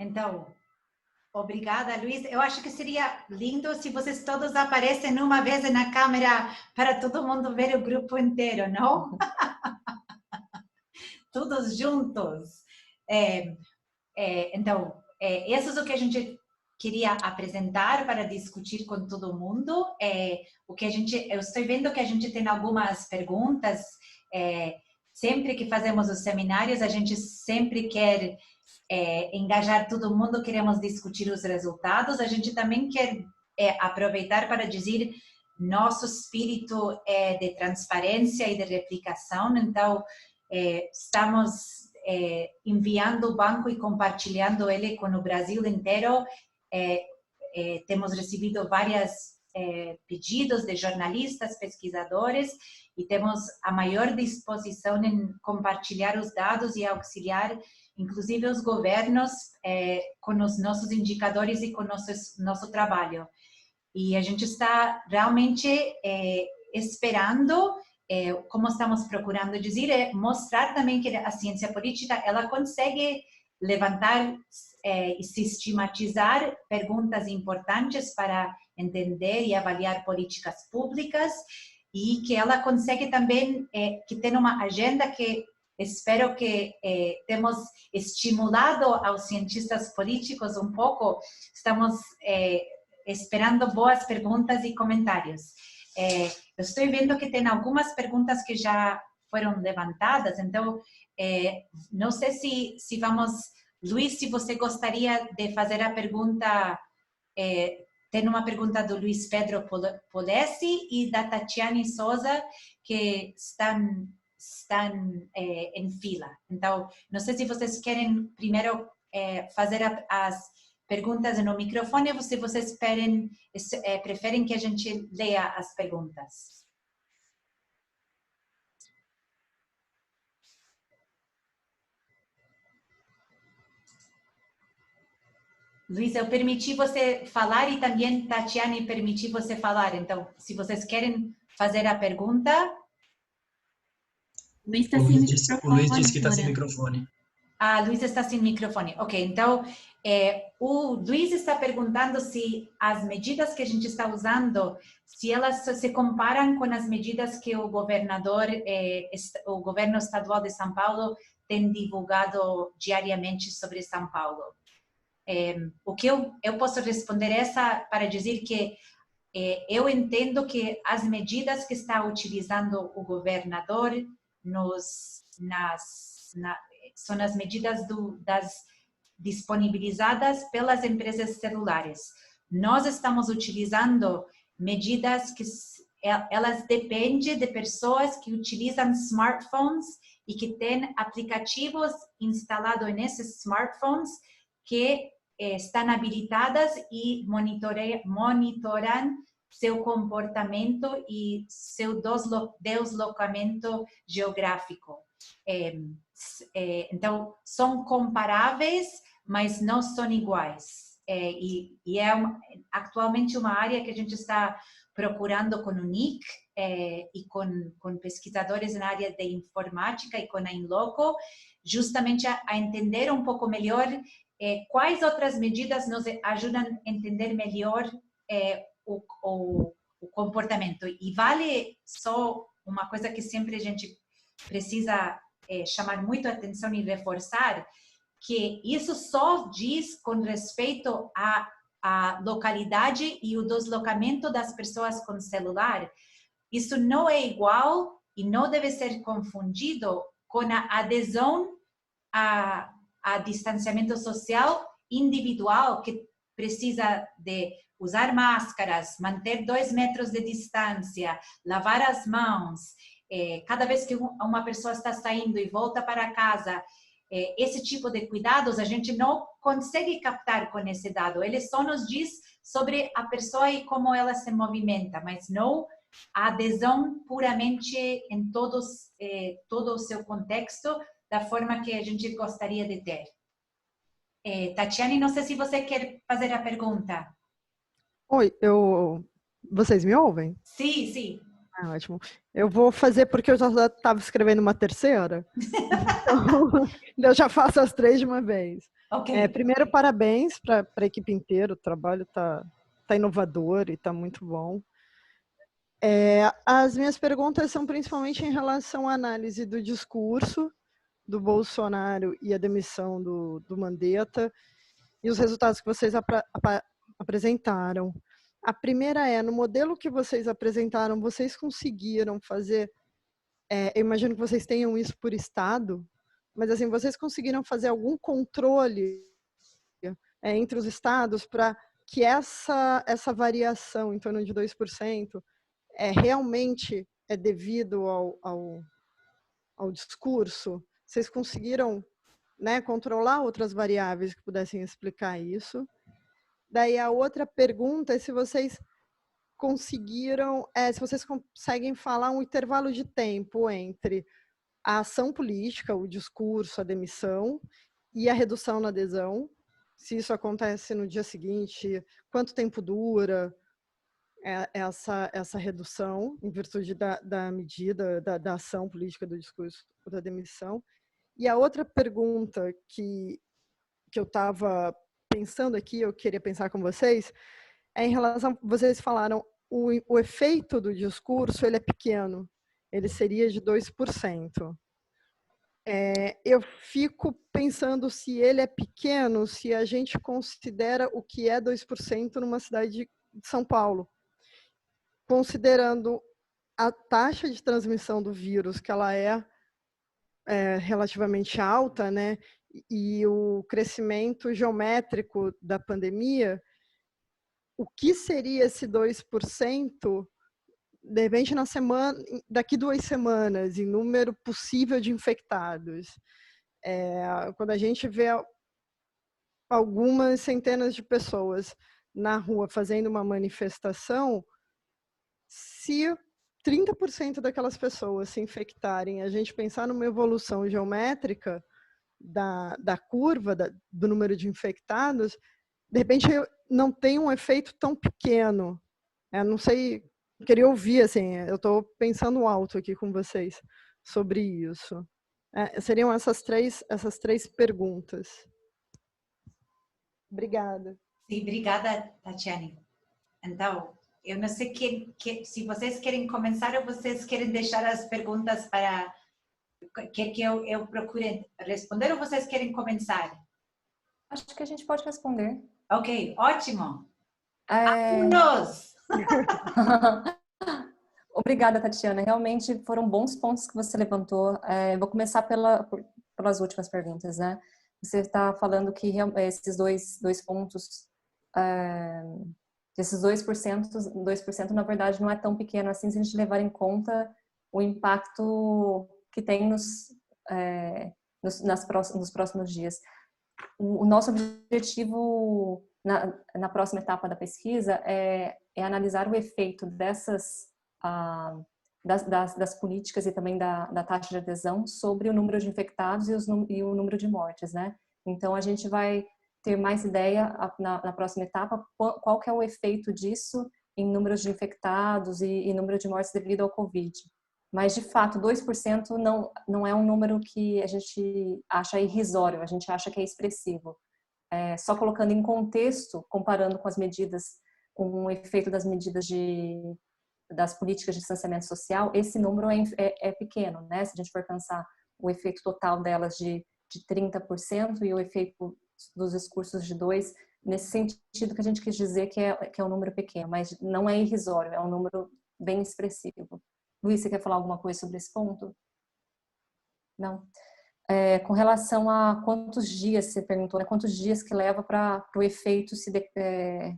Então, obrigada, Luiz. Eu acho que seria lindo se vocês todos aparecem uma vez na câmera para todo mundo ver o grupo inteiro, não? Todos juntos. Então, isso é o que a gente queria apresentar para discutir com todo mundo. Eu estou vendo que a gente tem algumas perguntas. Sempre que fazemos os seminários, a gente sempre quer engajar todo mundo, queremos discutir os resultados. A gente também quer aproveitar para dizer nosso espírito de transparência e de replicação. Então, estamos enviando o banco e compartilhando ele com o Brasil inteiro. temos recebido vários pedidos de jornalistas, pesquisadores, e temos a maior disposição em compartilhar os dados e auxiliar, inclusive os governos, com os nossos indicadores e com nosso trabalho. E a gente está realmente esperando, como estamos procurando dizer, mostrar também que a ciência política ela consegue levantar e sistematizar perguntas importantes para entender e avaliar políticas públicas, e que ela consegue também que tem uma agenda que espero que temos estimulado aos cientistas políticos um pouco. Estamos esperando boas perguntas e comentários. Eu estou vendo que tem algumas perguntas que já foram levantadas, então não sei se vamos... Luiz, se você gostaria de fazer a pergunta, tem uma pergunta do Luiz Pedro Polesi e da Tatiane Souza, que estão em fila. Então, não sei se vocês querem primeiro fazer as perguntas no microfone ou se vocês preferem que a gente leia as perguntas. Luiz, eu permiti você falar e também Tatiane permiti você falar. Então, se vocês querem fazer a pergunta... Luiz está sem microfone. O Luiz disse que está sem microfone. Ah, Luiz está sem microfone. Ok, então, o Luiz está perguntando se as medidas que a gente está usando, se elas se comparam com as medidas que o o governo estadual de São Paulo tem divulgado diariamente sobre São Paulo. O que eu posso responder para dizer que eu entendo que as medidas que está utilizando o governador são as medidas das disponibilizadas pelas empresas celulares. Nós estamos utilizando medidas que elas dependem de pessoas que utilizam smartphones e que têm aplicativos instalados nesses smartphones que estão habilitadas e monitoram seu comportamento e seu deslocamento geográfico. Então, são comparáveis, mas não são iguais. E é atualmente uma área que a gente está procurando com o NIC e com pesquisadores na área de informática e com a Inloco, justamente a entender um pouco melhor quais outras medidas nos ajudam a entender melhor o comportamento. E vale só uma coisa que sempre a gente precisa chamar muito a atenção e reforçar, que isso só diz com respeito à localidade e o deslocamento das pessoas com celular. Isso não é igual e não deve ser confundido com a adesão a distanciamento social individual, que precisa de usar máscaras, manter 2 metros de distância, lavar as mãos, cada vez que uma pessoa está saindo e volta para casa, esse tipo de cuidados a gente não consegue captar com esse dado. Ele só nos diz sobre a pessoa e como ela se movimenta, mas não a adesão puramente em todo o seu contexto, da forma que a gente gostaria de ter. Tatiane, não sei se você quer fazer a pergunta. Oi, vocês me ouvem? Sim, sim. Ah, ótimo. Eu vou fazer porque eu já estava escrevendo uma terceira. Então, eu já faço as 3 de uma vez. Okay. Primeiro, parabéns para a equipe inteira. O trabalho tá inovador e está muito bom. As minhas perguntas são principalmente em relação à análise do discurso do Bolsonaro e a demissão do Mandetta e os resultados que vocês apresentaram. A primeira no modelo que vocês apresentaram, vocês conseguiram fazer, eu imagino que vocês tenham isso por estado, mas assim, vocês conseguiram fazer algum controle entre os estados para que essa variação em torno de 2% realmente é devido ao discurso? Vocês conseguiram, né, controlar outras variáveis que pudessem explicar isso? Daí a outra pergunta é se vocês conseguiram, se vocês conseguem falar um intervalo de tempo entre a ação política, o discurso, a demissão e a redução na adesão. Se isso acontece no dia seguinte, quanto tempo dura essa redução em virtude da medida, da ação política, do discurso ou da demissão. E a outra pergunta que eu estava pensando aqui, eu queria pensar com vocês, é em relação, vocês falaram, o efeito do discurso, ele é pequeno, ele seria de 2%. Eu fico pensando se ele é pequeno, se a gente considera o que é 2% numa cidade de São Paulo. Considerando a taxa de transmissão do vírus, que ela é relativamente alta, né, e o crescimento geométrico da pandemia, o que seria esse 2%, de repente, daqui 2 semanas, em número possível de infectados? Quando a gente vê algumas centenas de pessoas na rua fazendo uma manifestação, se 30% daquelas pessoas se infectarem, a gente pensar numa evolução geométrica da curva, do número de infectados, de repente não tem um efeito tão pequeno. Não sei, queria ouvir, assim, eu estou pensando alto aqui com vocês sobre isso. Seriam essas três perguntas. Obrigada. Sim, obrigada, Tatiane. Então, eu não sei se vocês querem começar ou vocês querem deixar as perguntas para... Quer que eu procure responder ou vocês querem começar? Acho que a gente pode responder. Ok, ótimo. Alunos! Obrigada, Tatiana. Realmente foram bons pontos que você levantou. Vou começar pelas últimas perguntas, né? Você está falando que esses dois pontos, esses 2%, na verdade, não é tão pequeno assim se a gente levar em conta o impacto que tem nos próximos dias. O nosso objetivo na próxima etapa da pesquisa é analisar o efeito das políticas e também da taxa de adesão sobre o número de infectados e o número de mortes, né? Então, a gente vai ter mais ideia na próxima etapa qual que é o efeito disso em números de infectados e número de mortes devido ao Covid. Mas, de fato, 2% não é um número que a gente acha irrisório, a gente acha que é expressivo. Só colocando em contexto, comparando com as medidas, com o efeito das medidas das políticas de distanciamento social, esse número é pequeno, né? Se a gente for pensar o efeito total delas de 30% e o efeito dos discursos de 2%, nesse sentido que a gente quis dizer que é um número pequeno, mas não é irrisório, é um número bem expressivo. Luiz, você quer falar alguma coisa sobre esse ponto? Não? Com relação a quantos dias, você perguntou, né, quantos dias que leva para o efeito para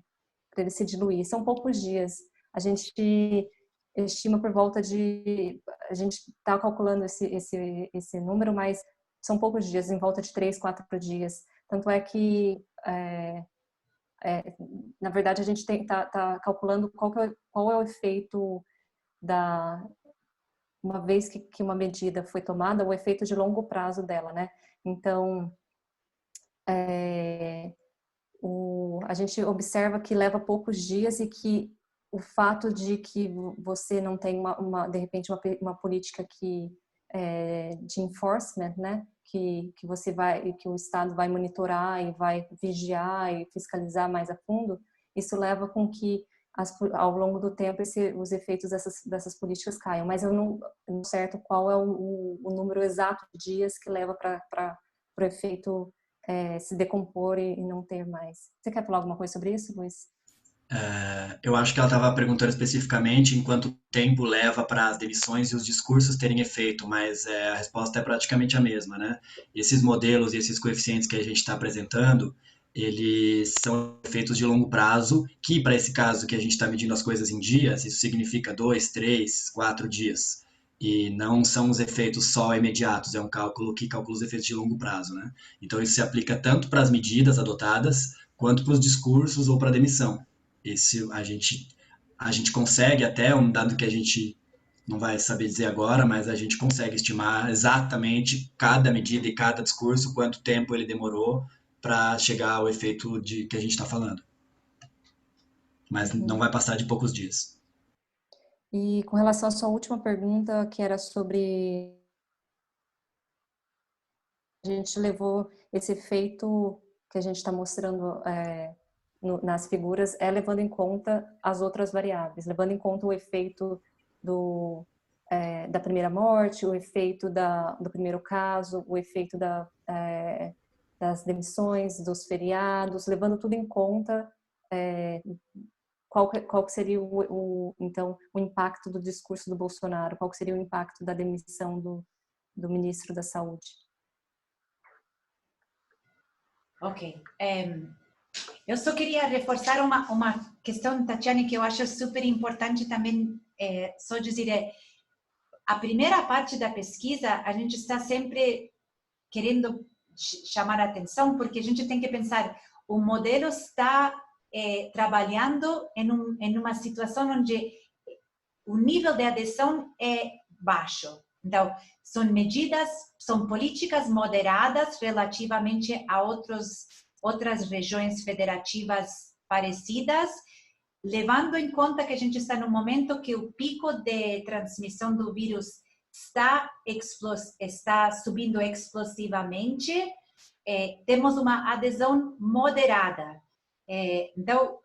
ele se diluir? São poucos dias. A gente estima por volta de... A gente está calculando esse número, mas são poucos dias, em volta de 3, 4 dias. Tanto é que, na verdade, a gente está calculando qual é o efeito uma vez que uma medida foi tomada, o efeito de longo prazo dela, né? Então, a gente observa que leva poucos dias e que o fato de que você não tem de repente uma política de enforcement, né? Que o Estado vai monitorar e vai vigiar e fiscalizar mais a fundo, isso leva com que ao longo do tempo os efeitos dessas políticas caiam, mas eu não certo qual é o número exato de dias que leva para o efeito se decompor e não ter mais. Você quer falar alguma coisa sobre isso, Luiz? Eu acho que ela estava perguntando especificamente em quanto tempo leva para as demissões e os discursos terem efeito, mas a resposta é praticamente a mesma, né? Esses modelos e esses coeficientes que a gente está apresentando, eles são efeitos de longo prazo, que para esse caso que a gente está medindo as coisas em dias, isso significa 2, 3, 4 dias. E não são os efeitos só imediatos, é um cálculo que calcula os efeitos de longo prazo, né? Então isso se aplica tanto para as medidas adotadas quanto para os discursos ou para a demissão. Esse a gente consegue até um dado que a gente não vai saber dizer agora, mas a gente consegue estimar exatamente cada medida e cada discurso, quanto tempo ele demorou para chegar ao efeito de que a gente está falando. Mas não vai passar de poucos dias. E com relação à sua última pergunta, que era sobre... A gente levou esse efeito que a gente está mostrando nas figuras, levando em conta as outras variáveis, levando em conta o efeito da primeira morte, o efeito do primeiro caso, o efeito das demissões, dos feriados, levando tudo em conta, qual que seria então, o impacto do discurso do Bolsonaro, qual que seria o impacto da demissão do ministro da Saúde. Ok. Eu só queria reforçar uma questão, Tatiane, que eu acho super importante também, só dizer, a primeira parte da pesquisa, a gente está sempre querendo chamar a atenção, porque a gente tem que pensar, o modelo está trabalhando em uma situação onde o nível de adesão é baixo. Então, são medidas, são políticas moderadas relativamente a outras regiões federativas parecidas, levando em conta que a gente está no momento que o pico de transmissão do vírus está subindo explosivamente, temos uma adesão moderada. Então,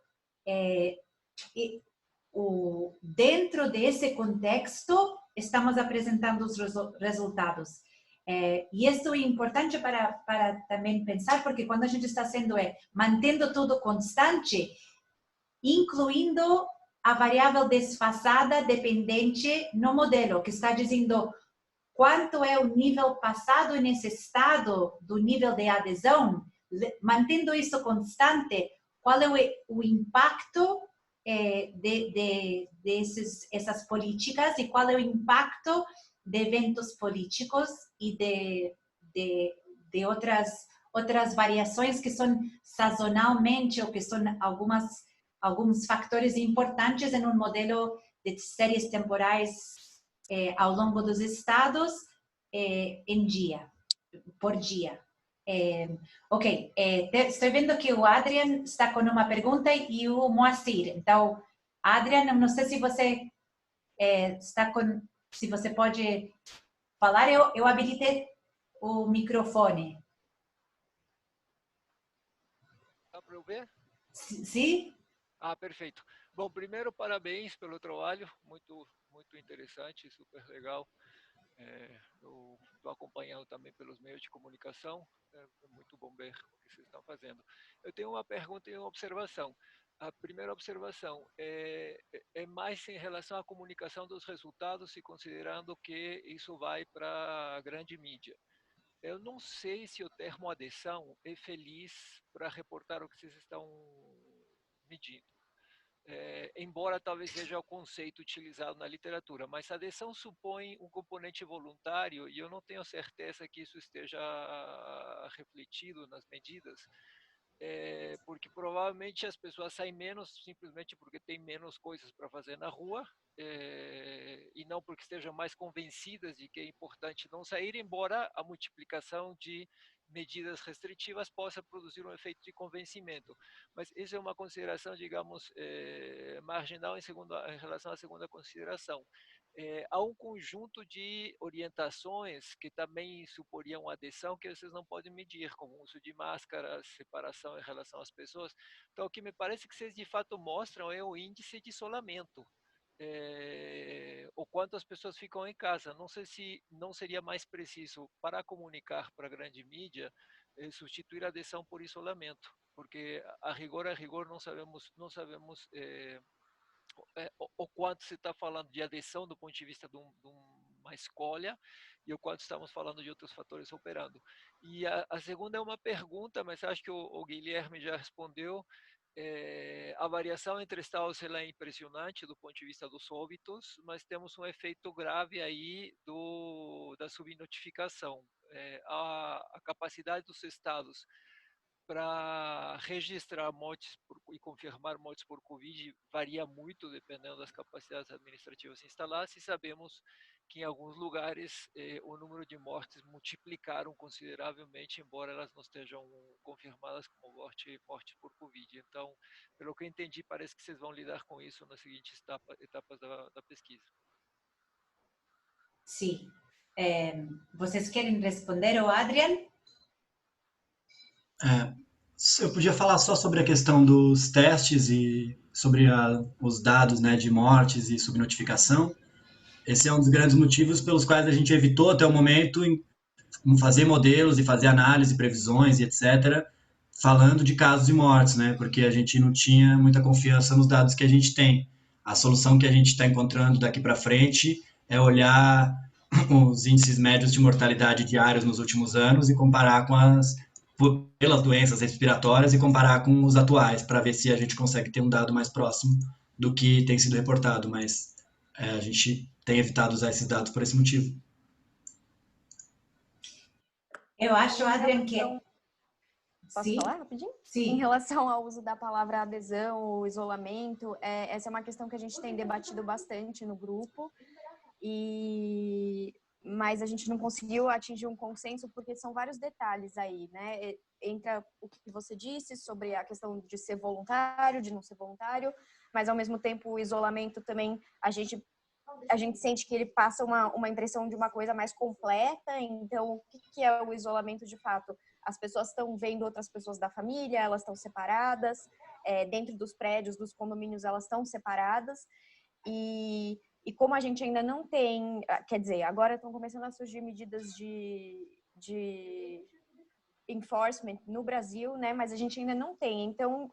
dentro desse contexto, estamos apresentando os resultados. E isso é importante para também pensar, porque quando a gente está mantendo tudo constante, incluindo a variável desfasada dependente no modelo, que está dizendo quanto é o nível passado nesse estado do nível de adesão, mantendo isso constante, qual é o impacto dessas políticas e qual é o impacto de eventos políticos e de outras variações que são sazonalmente ou que são alguns fatores importantes em um modelo de séries temporais ao longo dos estados por dia. Ok, estou vendo que o Adrian está com uma pergunta e o Moacir. Então, Adrian, não sei se você se você pode falar, eu habilitei o microfone. Dá para eu ver? Sim? Perfeito. Bom, primeiro, parabéns pelo trabalho, muito, muito interessante, super legal. Eu estou acompanhando também pelos meios de comunicação, é muito bom ver o que vocês estão fazendo. Eu tenho uma pergunta e uma observação. A primeira observação é mais em relação à comunicação dos resultados e considerando que isso vai para a grande mídia. Eu não sei se o termo adesão é feliz para reportar o que vocês estão medindo. Embora talvez seja o conceito utilizado na literatura, mas a adesão supõe um componente voluntário e eu não tenho certeza que isso esteja refletido nas medidas, porque provavelmente as pessoas saem menos simplesmente porque tem menos coisas para fazer na rua, e não porque estejam mais convencidas de que é importante não sair, embora a multiplicação de medidas restritivas possa produzir um efeito de convencimento. Mas isso é uma consideração, digamos, marginal em relação à segunda consideração. Há um conjunto de orientações que também suporiam adesão que vocês não podem medir, como o uso de máscaras, separação em relação às pessoas. Então, o que me parece que vocês de fato mostram é o índice de isolamento. O quanto as pessoas ficam em casa. Não sei se não seria mais preciso, para comunicar para a grande mídia, substituir a adesão por isolamento, porque a rigor não sabemos o quanto se está falando de adesão do ponto de vista de uma escolha e o quanto estamos falando de outros fatores operando. E a segunda é uma pergunta, mas acho que o Guilherme já respondeu. a variação entre estados ela é impressionante do ponto de vista dos óbitos, mas temos um efeito grave aí da subnotificação. A capacidade dos estados para registrar mortes e confirmar mortes por Covid varia muito dependendo das capacidades administrativas instaladas, e sabemos que em alguns lugares o número de mortes multiplicaram consideravelmente, embora elas não estejam confirmadas como mortes por Covid. Então, pelo que eu entendi, parece que vocês vão lidar com isso nas seguintes etapas da pesquisa. Sim. Vocês querem responder, ou Adrian? Eu podia falar só sobre a questão dos testes e sobre os dados, né, de mortes e subnotificação. Esse é um dos grandes motivos pelos quais a gente evitou até o momento fazer modelos e fazer análise, previsões e etc., falando de casos de mortes, né, porque a gente não tinha muita confiança nos dados que a gente tem. A solução que a gente está encontrando daqui para frente é olhar os índices médios de mortalidade diários nos últimos anos e comparar pelas doenças respiratórias e comparar com os atuais, para ver se a gente consegue ter um dado mais próximo do que tem sido reportado, mas a gente tem evitado usar esses dados por esse motivo. Eu acho, Adrian, que... Posso falar rapidinho? Sim. Em relação ao uso da palavra adesão ou isolamento, essa é uma questão que a gente tem debatido bastante no grupo, mas a gente não conseguiu atingir um consenso porque são vários detalhes aí, né? Entra o que você disse sobre a questão de ser voluntário, de não ser voluntário, mas ao mesmo tempo o isolamento também, a gente sente que ele passa uma impressão de uma coisa mais completa. Então, o que é o isolamento de fato? As pessoas estão vendo outras pessoas da família, elas estão separadas, dentro dos prédios, dos condomínios, elas estão separadas, e como a gente ainda não tem, quer dizer, agora estão começando a surgir medidas de enforcement no Brasil, né? Mas a gente ainda não tem. Então,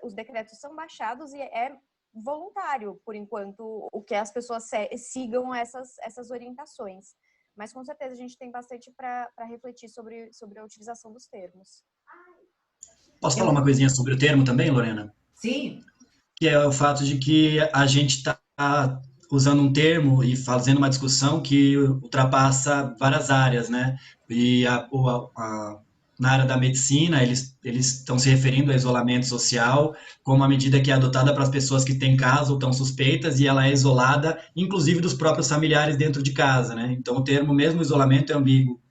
os decretos são baixados e é voluntário, por enquanto, o que as pessoas sigam essas orientações. Mas, com certeza, a gente tem bastante para refletir sobre a utilização dos termos. Posso falar uma coisinha sobre o termo também, Lorena? Sim. Que é o fato de que a gente está usando um termo e fazendo uma discussão que ultrapassa várias áreas, né? E na área da medicina, eles estão se referindo a isolamento social como uma medida que é adotada para as pessoas que têm caso ou estão suspeitas, e ela é isolada, inclusive dos próprios familiares dentro de casa, né? Então, o termo mesmo isolamento é ambíguo.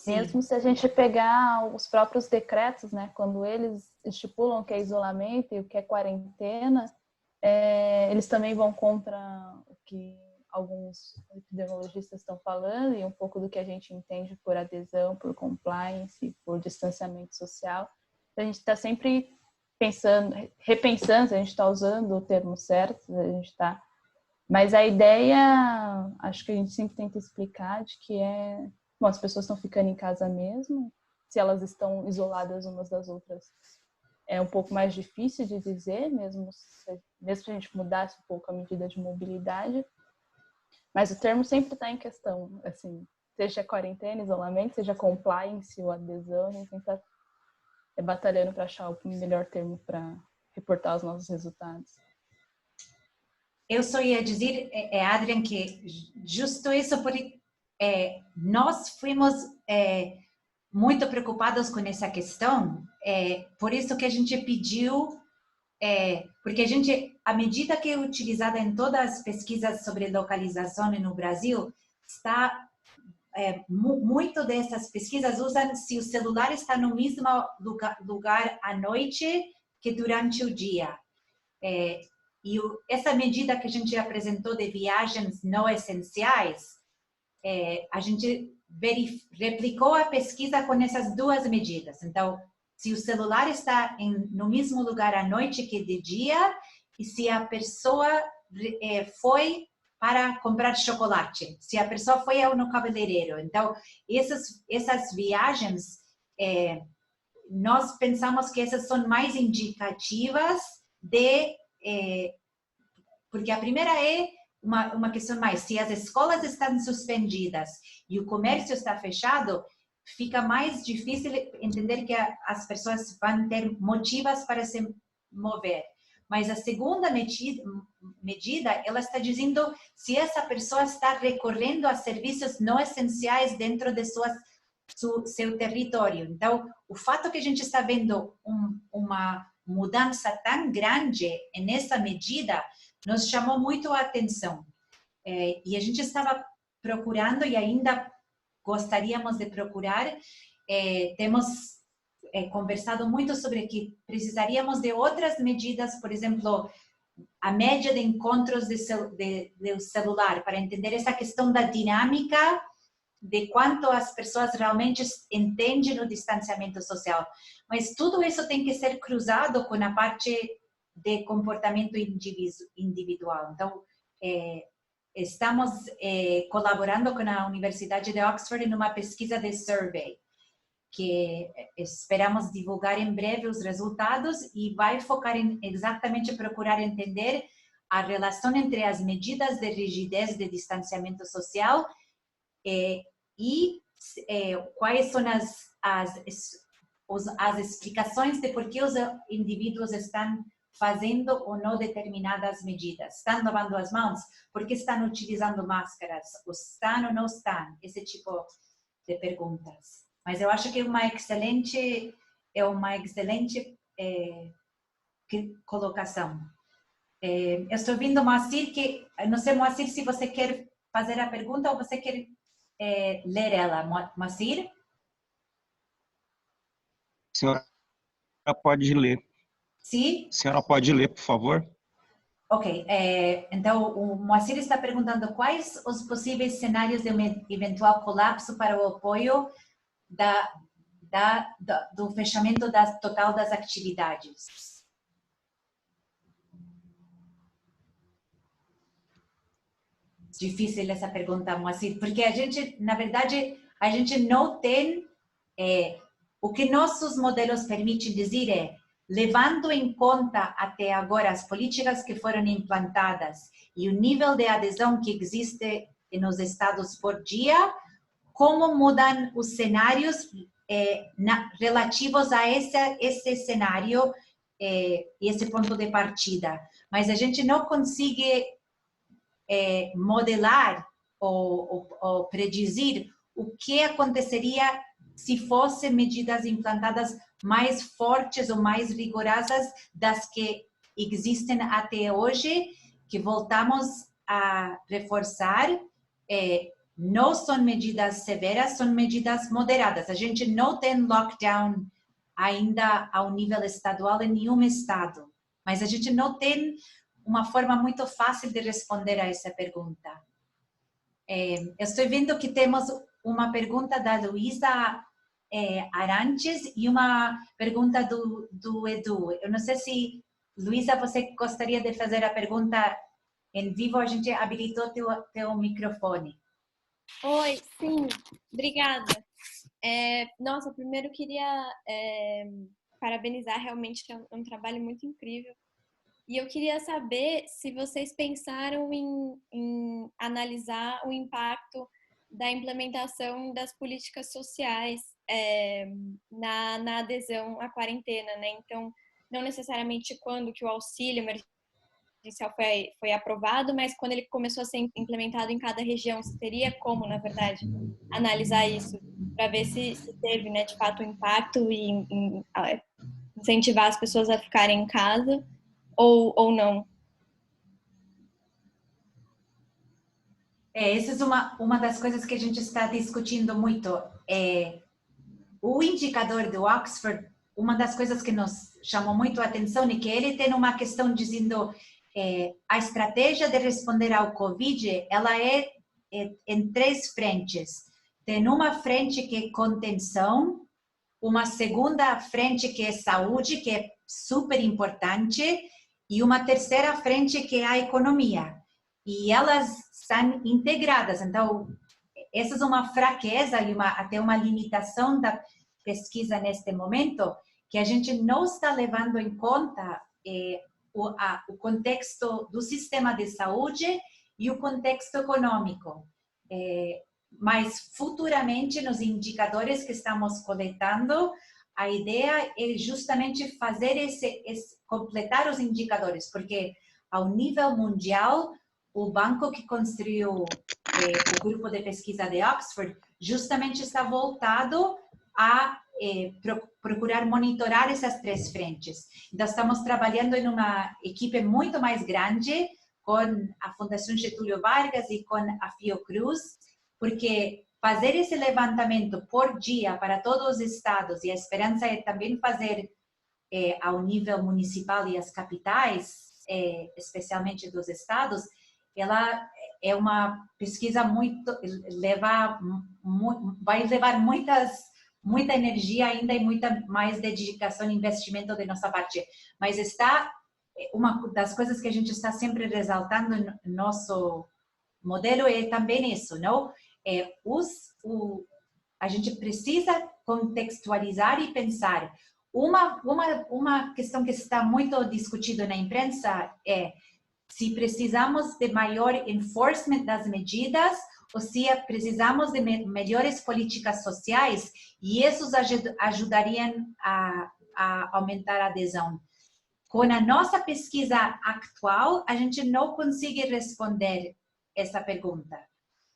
Mesmo se a gente pegar os próprios decretos, né, quando eles estipulam o que é isolamento e o que é quarentena, eles também vão contra o que alguns epidemiologistas estão falando e um pouco do que a gente entende por adesão, por compliance, por distanciamento social. Então, a gente está sempre repensando se a gente está usando o termo certo, se a gente está... Mas a ideia, acho que a gente sempre tenta explicar de que bom, as pessoas estão ficando em casa mesmo, se elas estão isoladas umas das outras. É um pouco mais difícil de dizer, mesmo se a gente mudasse um pouco a medida de mobilidade. Mas o termo sempre está em questão, assim, seja quarentena, isolamento, seja compliance ou adesão, a gente tenta batalhando para achar o melhor termo para reportar os nossos resultados. Eu só ia dizer, Adrian, que justo isso, porque nós fomos muito preocupados com essa questão, por isso que a gente pediu, porque a medida que é utilizada em todas as pesquisas sobre localização no Brasil, muito dessas pesquisas usam se o celular está no mesmo lugar à noite que durante o dia. E essa medida que a gente apresentou de viagens não essenciais, a gente replicou a pesquisa com essas duas medidas. Então, se o celular está no mesmo lugar à noite que de dia, e se a pessoa foi para comprar chocolate, se a pessoa foi no cabeleireiro. Então, essas viagens, nós pensamos que essas são mais indicativas porque a primeira é uma questão mais, se as escolas estão suspendidas e o comércio está fechado, fica mais difícil entender que as pessoas vão ter motivos para se mover. Mas a segunda medida, ela está dizendo se essa pessoa está recorrendo a serviços não essenciais dentro de seu território. Então, o fato que a gente está vendo uma mudança tão grande nessa medida nos chamou muito a atenção. E a gente estava procurando e ainda gostaríamos de procurar. Temos conversado muito sobre que precisaríamos de outras medidas, por exemplo, a média de encontros de celular, para entender essa questão da dinâmica de quanto as pessoas realmente entendem o distanciamento social. Mas tudo isso tem que ser cruzado com a parte de comportamento individual. Então, estamos colaborando com a Universidade de Oxford em uma pesquisa de survey, que esperamos divulgar em breve os resultados e vai focar em exatamente procurar entender a relação entre as medidas de rigidez de distanciamento social e quais são as explicações de por que os indivíduos estão fazendo ou não determinadas medidas. Estão lavando as mãos? Por que estão utilizando máscaras? Ou estão ou não estão? Esse tipo de perguntas. Mas eu acho que é uma excelente colocação. Eu estou ouvindo Moacir, que não sei, Moacir, se você quer fazer a pergunta ou você quer ler ela. Moacir? A senhora pode ler. Sim? A senhora pode ler, por favor? Ok. Então, o Moacir está perguntando quais os possíveis cenários de um eventual colapso para o apoio do fechamento total das atividades. Difícil essa pergunta, Moacir, porque a gente, na verdade, a gente não tem o que nossos modelos permitem dizer levando em conta até agora as políticas que foram implantadas e o nível de adesão que existe nos estados por dia, como mudam os cenários relativos a esse cenário e esse ponto de partida. Mas a gente não consegue modelar ou predizer o que aconteceria se fossem medidas implantadas mais fortes ou mais rigorosas das que existem até hoje, que voltamos a reforçar, não são medidas severas, são medidas moderadas. A gente não tem lockdown ainda ao nível estadual em nenhum estado, mas a gente não tem uma forma muito fácil de responder a essa pergunta. Eu estou vendo que temos uma pergunta da Luísa Arantes e uma pergunta do Edu. Eu não sei se, Luísa, você gostaria de fazer a pergunta em vivo? A gente habilitou teu microfone. Oi, sim, obrigada. Nossa, primeiro queria parabenizar, realmente é um trabalho muito incrível. E eu queria saber se vocês pensaram em analisar o impacto da implementação das políticas sociais na adesão à quarentena, né? Então, não necessariamente quando que o auxílio emergencial foi aprovado, mas quando ele começou a ser implementado em cada região, se teria como, na verdade, analisar isso para ver se teve, né, de fato, um impacto e incentivar as pessoas a ficarem em casa ou não? Essa é uma das coisas que a gente está discutindo muito. O indicador do Oxford, uma das coisas que nos chamou muito a atenção é que ele tem uma questão dizendo a estratégia de responder ao Covid, ela é em 3 frentes. Tem uma frente que é contenção, uma segunda frente que é saúde, que é super importante, e uma terceira frente que é a economia. E elas estão integradas. Então, essa é uma fraqueza e até uma limitação da pesquisa neste momento, que a gente não está levando em conta o contexto do sistema de saúde e o contexto econômico. mas futuramente nos indicadores que estamos coletando, a ideia é justamente fazer completar os indicadores, porque ao nível mundial, o banco que construiu o grupo de pesquisa de Oxford justamente está voltado a procurar monitorar essas 3 frentes. Então, estamos trabalhando em uma equipe muito mais grande com a Fundação Getúlio Vargas e com a Fiocruz, porque fazer esse levantamento por dia para todos os estados, e a esperança é também fazer ao nível municipal e as capitais, especialmente dos estados, ela é uma pesquisa vai levar muita energia ainda e muita mais dedicação e investimento da nossa parte. Mas uma das coisas que a gente está sempre ressaltando no nosso modelo é também isso, não? A gente precisa contextualizar e pensar. Uma questão que está muito discutida na imprensa é se precisamos de maior enforcement das medidas ou se precisamos de melhores políticas sociais, e esses ajudariam a aumentar a adesão. Com a nossa pesquisa atual, a gente não consegue responder essa pergunta.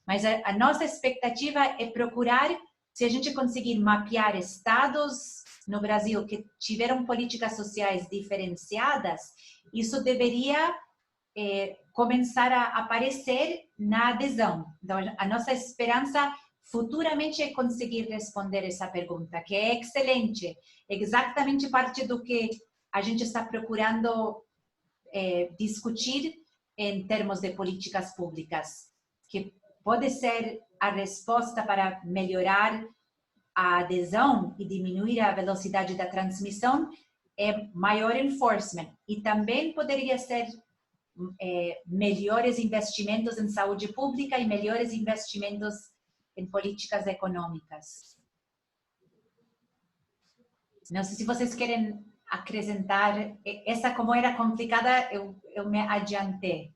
Mas a nossa expectativa é procurar, se a gente conseguir mapear estados no Brasil que tiveram políticas sociais diferenciadas, isso deveria começar a aparecer na adesão. Então, a nossa esperança futuramente é conseguir responder essa pergunta, que é excelente, exatamente parte do que a gente está procurando discutir em termos de políticas públicas, que pode ser a resposta para melhorar a adesão e diminuir a velocidade da transmissão, é maior enforcement. E também poderia ser melhores investimentos em saúde pública e melhores investimentos em políticas econômicas. Não sei se vocês querem acrescentar. Essa, como era complicada, eu me adiantei.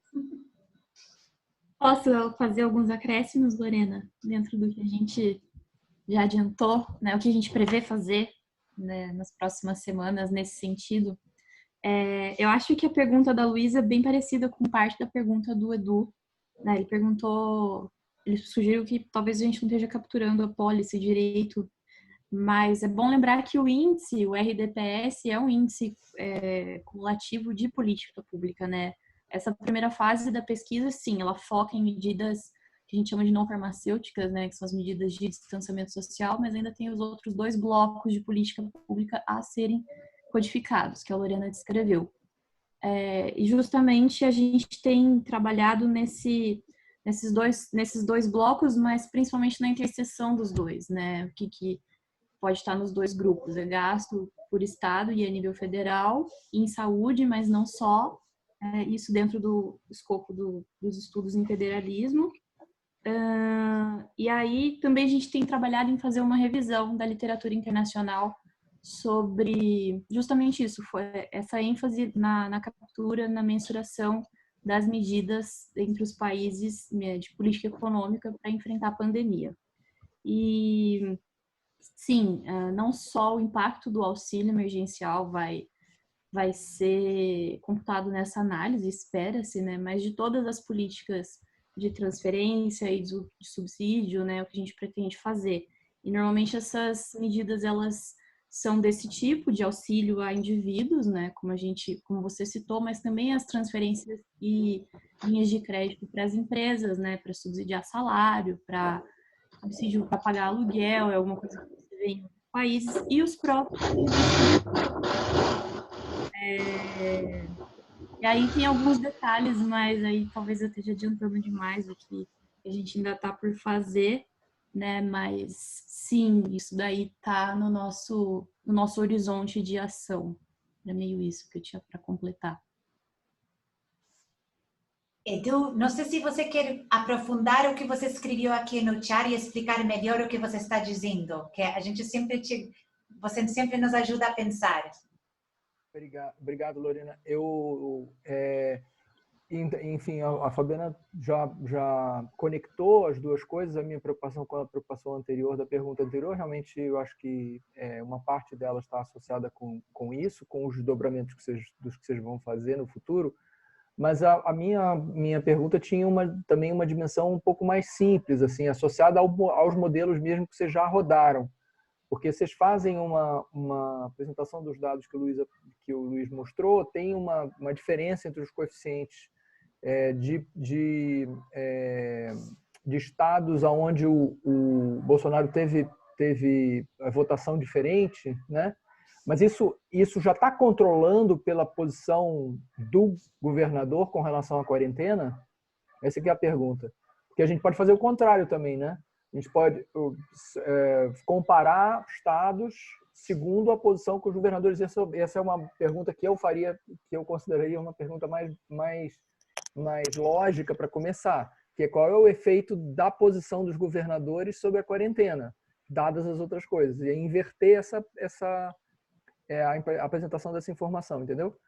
Posso fazer alguns acréscimos, Lorena, dentro do que a gente já adiantou, né? O que a gente prevê fazer, né, nas próximas semanas nesse sentido. Eu acho que a pergunta da Luísa é bem parecida com parte da pergunta do Edu, né? Ele sugeriu que talvez a gente não esteja capturando a policy direito, mas é bom lembrar que o índice, o RDPS, é um índice cumulativo de política pública, né? Essa primeira fase da pesquisa, sim, ela foca em medidas que a gente chama de não farmacêuticas, né, que são as medidas de distanciamento social, mas ainda tem os outros 2 blocos de política pública a serem codificados, que a Lorena descreveu. E justamente a gente tem trabalhado nesses dois blocos, mas principalmente na interseção dos dois, né? O que pode estar nos 2 grupos, é gasto por estado e a nível federal, em saúde, mas não só, isso dentro do escopo dos estudos em federalismo. E aí também a gente tem trabalhado em fazer uma revisão da literatura internacional sobre justamente isso, foi essa ênfase na captura, na mensuração das medidas entre os países de política econômica para enfrentar a pandemia. E, sim, não só o impacto do auxílio emergencial vai ser computado nessa análise, espera-se, né, mas de todas as políticas de transferência e de subsídio, né, o que a gente pretende fazer. E, normalmente, essas medidas, elas são desse tipo de auxílio a indivíduos, né, como você citou, mas também as transferências e linhas de crédito para as empresas, né, para subsidiar salário, para subsídio para pagar aluguel, é alguma coisa que você vê em outros países, e os próprios. E aí tem alguns detalhes, mas aí talvez eu esteja adiantando demais o que a gente ainda está por fazer, né? Mas sim, isso daí está no nosso horizonte de ação. É meio isso que eu tinha para completar. Edu, não sei se você quer aprofundar o que você escreveu aqui no chat e explicar melhor o que você está dizendo, que a gente você sempre nos ajuda a pensar. Obrigado, Lorena. enfim, a Fabiana já conectou as duas coisas, a minha preocupação com a preocupação anterior da pergunta anterior. Realmente, eu acho que uma parte dela está associada com isso, com os desdobramentos dos que vocês vão fazer no futuro. Mas a minha pergunta tinha também uma dimensão um pouco mais simples, assim, associada aos modelos mesmo que vocês já rodaram. Porque vocês fazem uma apresentação dos dados que o Luiz mostrou, tem uma diferença entre os coeficientes de estados onde o Bolsonaro teve a votação diferente, né? Mas isso já está controlando pela posição do governador com relação à quarentena? Essa aqui é a pergunta. Porque a gente pode fazer o contrário também, né? A gente pode comparar estados segundo a posição que os governadores... Essa é uma pergunta que eu faria, que eu consideraria uma pergunta mais lógica para começar, que é qual é o efeito da posição dos governadores sobre a quarentena, dadas as outras coisas, e inverter a apresentação dessa informação, entendeu?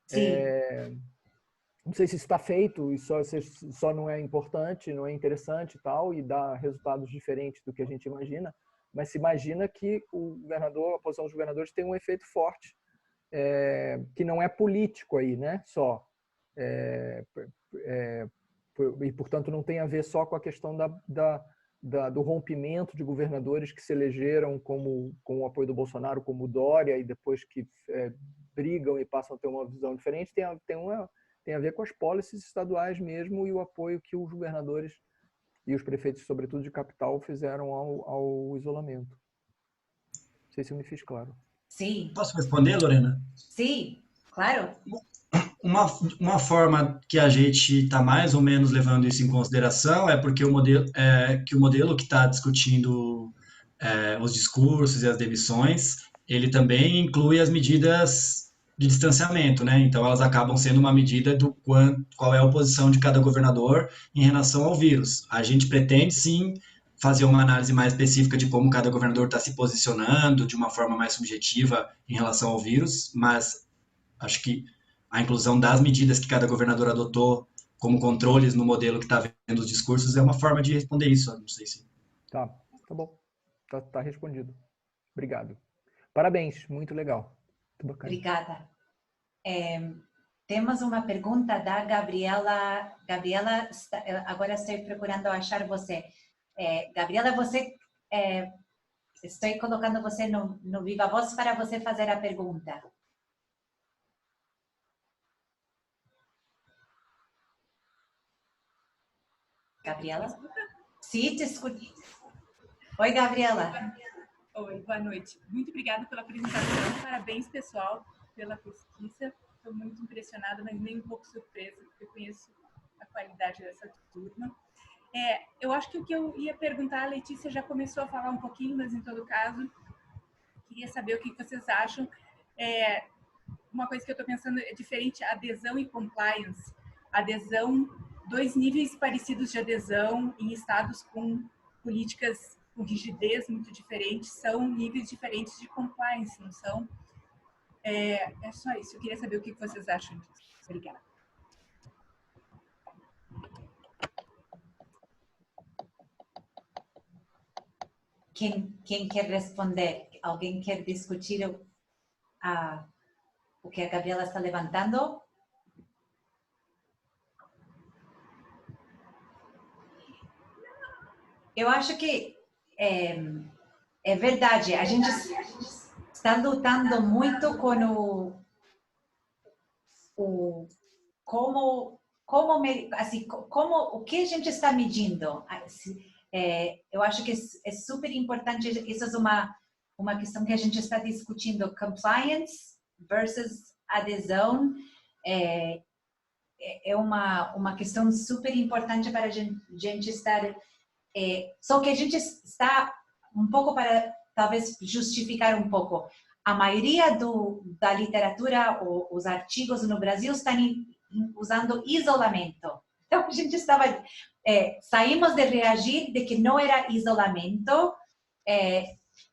Sim. Não sei se isso está feito e só não é importante, não é interessante e tal, e dá resultados diferentes do que a gente imagina, mas se imagina que a posição dos governadores tem um efeito forte, que não é político aí, né? Só. E, portanto, não tem a ver só com a questão do rompimento de governadores que se elegeram com o apoio do Bolsonaro, como o Dória, e depois que brigam e passam a ter uma visão diferente, tem a ver com as policies estaduais mesmo e o apoio que os governadores e os prefeitos, sobretudo de capital, fizeram ao isolamento. Não sei se eu me fiz claro. Sim. Posso responder, Lorena? Sim, claro. Uma forma que a gente está mais ou menos levando isso em consideração é porque o modelo que está discutindo os discursos e as demissões, ele também inclui as medidas de distanciamento, né? Então elas acabam sendo uma medida qual é a posição de cada governador em relação ao vírus. A gente pretende sim fazer uma análise mais específica de como cada governador está se posicionando de uma forma mais subjetiva em relação ao vírus, mas acho que a inclusão das medidas que cada governador adotou como controles no modelo que está vendo os discursos é uma forma de responder isso. Não sei se... Tá bom. Tá respondido. Obrigado. Parabéns, muito legal. Muito bacana. Obrigada. Temos uma pergunta da Gabriela. Gabriela, agora estou procurando achar você. Gabriela, estou colocando você no Viva Voz para você fazer a pergunta. Gabriela? Sim, te escuto. Oi, Gabriela. Oi, boa noite. Muito obrigada pela apresentação. Parabéns, pessoal, pela pesquisa. Estou muito impressionada, mas nem um pouco surpresa, porque eu conheço a qualidade dessa turma. Eu acho que o que eu ia perguntar, a Letícia já começou a falar um pouquinho, mas em todo caso, queria saber o que vocês acham. Uma coisa que eu estou pensando é diferente, adesão e compliance. Adesão, dois níveis parecidos de adesão em estados com políticas com rigidez muito diferentes, são níveis diferentes de compliance, não são? É só isso, eu queria saber o que vocês acham disso. Obrigada. Quem quer responder? Alguém quer discutir o que a Gabriela está levantando? Eu acho que é verdade. A gente está lutando muito com o que a gente está medindo. Eu acho que é super importante. Isso é uma questão que a gente está discutindo. Compliance versus adesão é uma questão super importante para a gente estar. Só que a gente está um pouco para talvez justificar um pouco. A maioria da literatura, os artigos no Brasil estão usando isolamento. Então a gente saímos de reagir de que não era isolamento.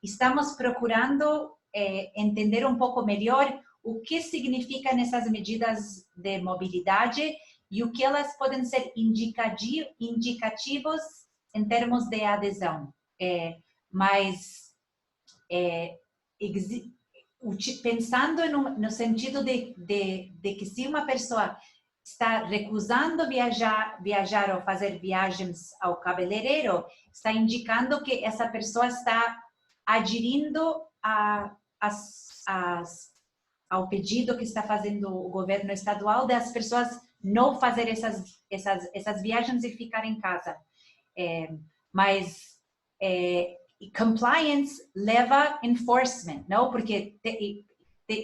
Estamos procurando entender um pouco melhor o que significam essas medidas de mobilidade e o que elas podem ser indicativos em termos de adesão. Mas pensando no sentido de que se uma pessoa está recusando viajar ou fazer viagens ao cabeleireiro, está indicando que essa pessoa está aderindo ao pedido que está fazendo o governo estadual das pessoas não fazer essas viagens e ficar em casa. Mas compliance leva enforcement, não? Porque e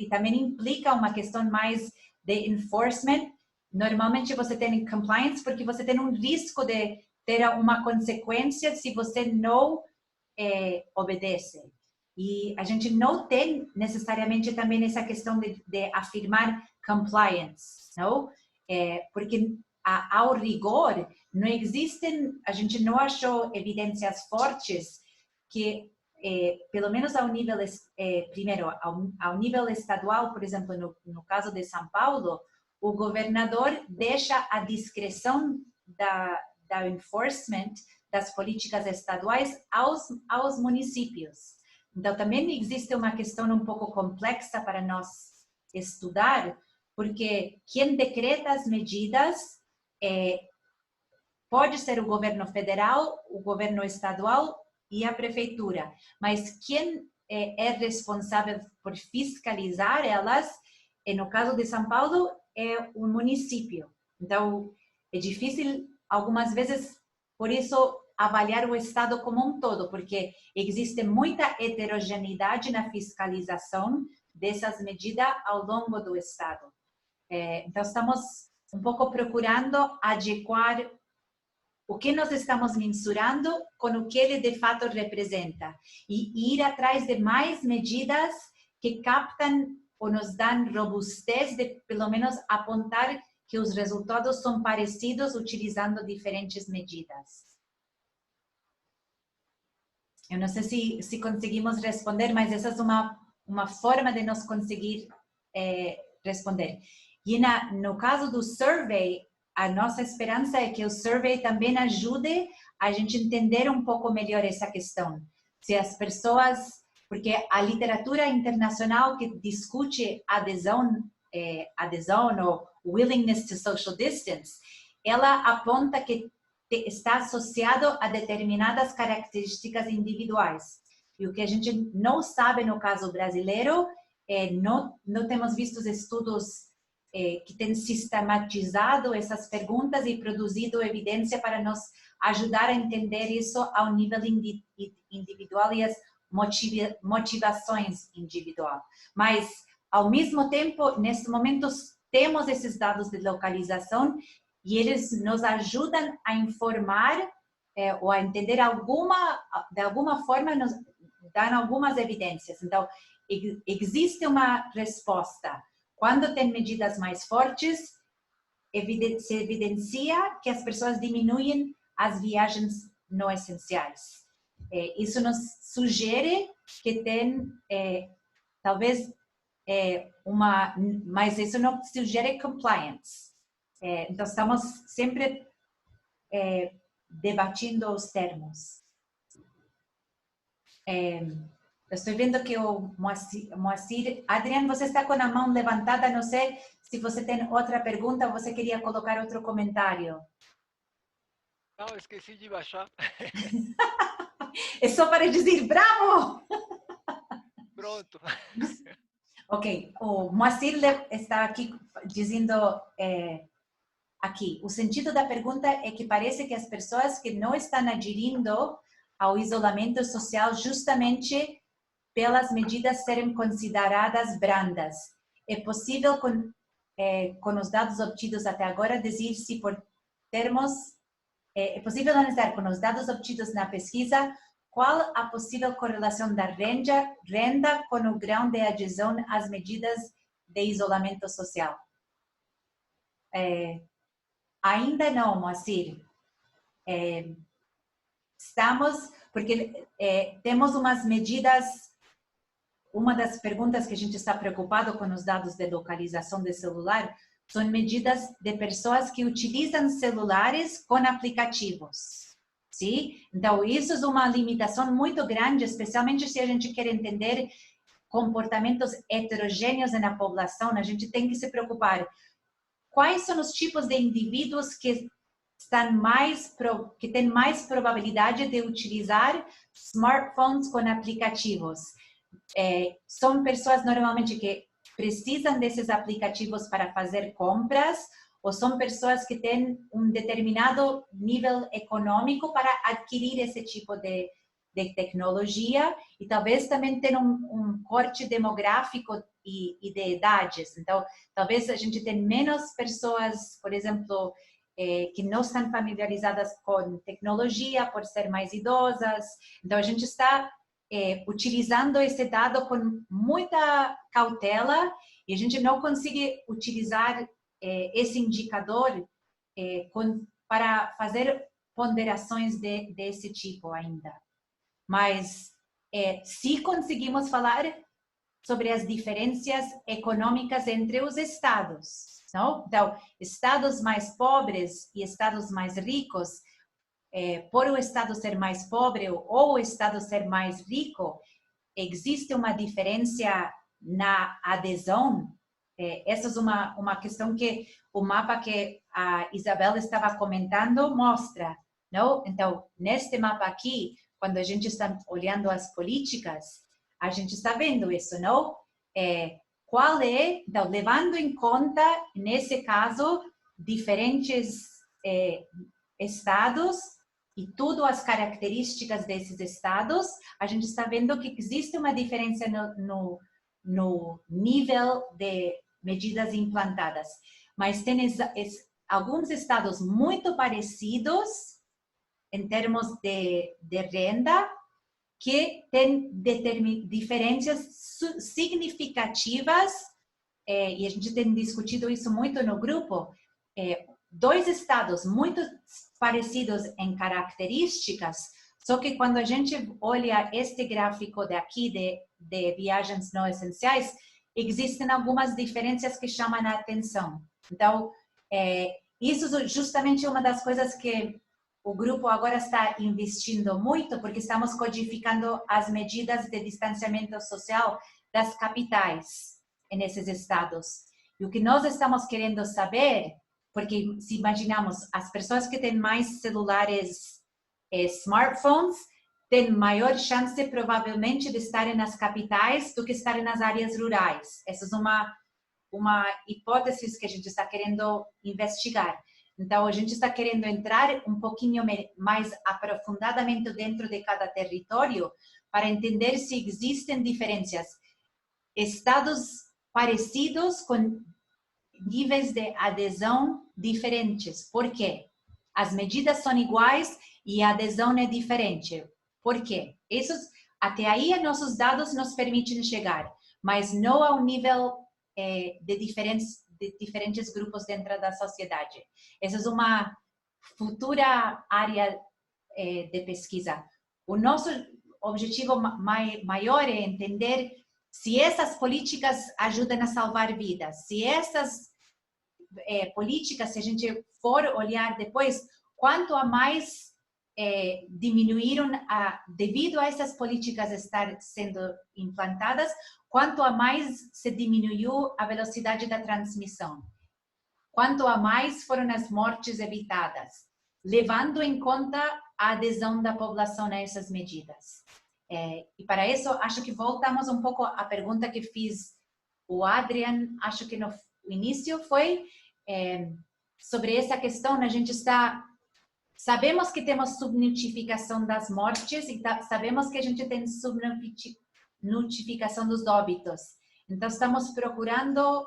também implica uma questão mais de enforcement. Normalmente você tem compliance porque você tem um risco de ter uma consequência se você não obedece. E a gente não tem necessariamente também essa questão de afirmar compliance, não? Porque ao rigor não existem, a gente não achou evidências fortes que, pelo menos ao nível, primeiro, ao nível estadual, por exemplo, no caso de São Paulo, o governador deixa a discrição da enforcement das políticas estaduais aos municípios. Então, também existe uma questão um pouco complexa para nós estudar, porque quem decreta as medidas pode ser o governo federal, o governo estadual e a prefeitura, mas quem é responsável por fiscalizar elas, no caso de São Paulo, é o município. Então, é difícil, algumas vezes, por isso, avaliar o Estado como um todo, porque existe muita heterogeneidade na fiscalização dessas medidas ao longo do Estado. Então, estamos um pouco procurando adequar o que nós estamos mensurando com o que ele de fato representa e ir atrás de mais medidas que captam ou nos dão robustez de, pelo menos, apontar que os resultados são parecidos utilizando diferentes medidas. Eu não sei se conseguimos responder, mas essa é uma forma de nós conseguir responder. E no caso do survey, a nossa esperança é que o survey também ajude a gente entender um pouco melhor essa questão. Se as pessoas, porque a literatura internacional que discute adesão ou willingness to social distance, ela aponta que está associado a determinadas características individuais. E o que a gente não sabe no caso brasileiro, não temos visto estudos que têm sistematizado essas perguntas e produzido evidência para nos ajudar a entender isso ao nível individual e as motivações individuais. Mas, ao mesmo tempo, neste momento, temos esses dados de localização e eles nos ajudam a informar ou a entender de alguma forma, nos dão algumas evidências. Então, existe uma resposta. Quando tem medidas mais fortes, se evidencia que as pessoas diminuem as viagens não essenciais. Isso nos sugere que tem, talvez, mas isso não sugere compliance. Então, estamos sempre debatendo os termos. Eu estou vendo que o Moacir... Adriano, você está com a mão levantada, não sei se você tem outra pergunta ou você queria colocar outro comentário. Não, esqueci de baixar. É só para dizer bravo! Pronto. Ok, o Moacir está aqui dizendo... aqui, o sentido da pergunta é que parece que as pessoas que não estão aderindo ao isolamento social justamente pelas medidas serem consideradas brandas. É possível, com os dados obtidos até agora, dizer se por termos... É possível analisar com os dados obtidos na pesquisa qual a possível correlação da renda com o grau de adesão às medidas de isolamento social. Ainda não, Moacir. Estamos, porque temos umas medidas. Uma das perguntas que a gente está preocupado com os dados de localização de celular, são medidas de pessoas que utilizam celulares com aplicativos. Sim? Então, isso é uma limitação muito grande, especialmente se a gente quer entender comportamentos heterogêneos na população. A gente tem que se preocupar quais são os tipos de indivíduos que têm mais probabilidade de utilizar smartphones com aplicativos. São pessoas normalmente que precisam desses aplicativos para fazer compras, ou são pessoas que têm um determinado nível econômico para adquirir esse tipo de tecnologia, e talvez também tenha um corte demográfico e de idades. Então, talvez a gente tenha menos pessoas, por exemplo, que não estão familiarizadas com tecnologia por ser mais idosas. Então, a gente está utilizando esse dado com muita cautela, e a gente não consegue utilizar esse indicador para fazer ponderações desse tipo ainda. Mas se conseguimos falar sobre as diferenças econômicas entre os estados, não? Então, estados mais pobres e estados mais ricos, por o estado ser mais pobre ou o estado ser mais rico, existe uma diferença na adesão. Essa é uma questão que o mapa que a Isabel estava comentando mostra, não? Então, neste mapa aqui, quando a gente está olhando as políticas, a gente está vendo isso, não? Qual então, levando em conta, nesse caso, diferentes estados e tudo as características desses estados, a gente está vendo que existe uma diferença no nível de medidas implantadas. Mas tem alguns estados muito parecidos em termos de renda, que têm diferenças significativas, e a gente tem discutido isso muito no grupo. Dois estados muito parecidos em características, só que quando a gente olha este gráfico daqui de viagens não essenciais, existem algumas diferenças que chamam a atenção. Então, isso é justamente uma das coisas que o grupo agora está investindo muito, porque estamos codificando as medidas de distanciamento social das capitais nesses estados. E o que nós estamos querendo saber, porque se imaginamos, as pessoas que têm mais celulares, smartphones, têm maior chance, provavelmente, de estarem nas capitais do que estarem nas áreas rurais. Essa é uma hipótese que a gente está querendo investigar. Então, a gente está querendo entrar um pouquinho mais aprofundadamente dentro de cada território para entender se existem diferenças. Estados parecidos com níveis de adesão diferentes. Por quê? As medidas são iguais e a adesão é diferente. Por quê? Até aí, nossos dados nos permitem chegar, mas não ao nível de diferentes grupos dentro da sociedade. Essa é uma futura área de pesquisa. O nosso objetivo maior é entender se essas políticas ajudam a salvar vidas, se essas políticas, se a gente for olhar depois, quanto a mais diminuíram devido a essas políticas estar sendo implantadas, quanto a mais se diminuiu a velocidade da transmissão, quanto a mais foram as mortes evitadas, levando em conta a adesão da população a essas medidas. E para isso, acho que voltamos um pouco à pergunta que fiz o Adrian, acho que no início foi sobre essa questão. A gente sabemos que temos subnotificação das mortes e sabemos que a gente tem subnotificação dos óbitos. Então, estamos procurando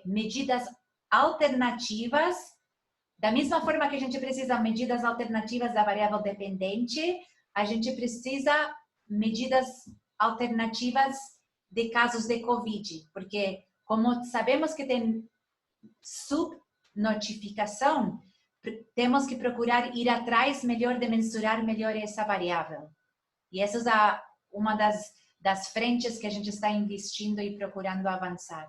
medidas alternativas, da mesma forma que a gente precisa de medidas alternativas da variável dependente, a gente precisa medidas alternativas de casos de Covid, porque como sabemos que tem subnotificação, temos que procurar ir atrás melhor de mensurar melhor essa variável. E essa é uma das frentes que a gente está investindo e procurando avançar.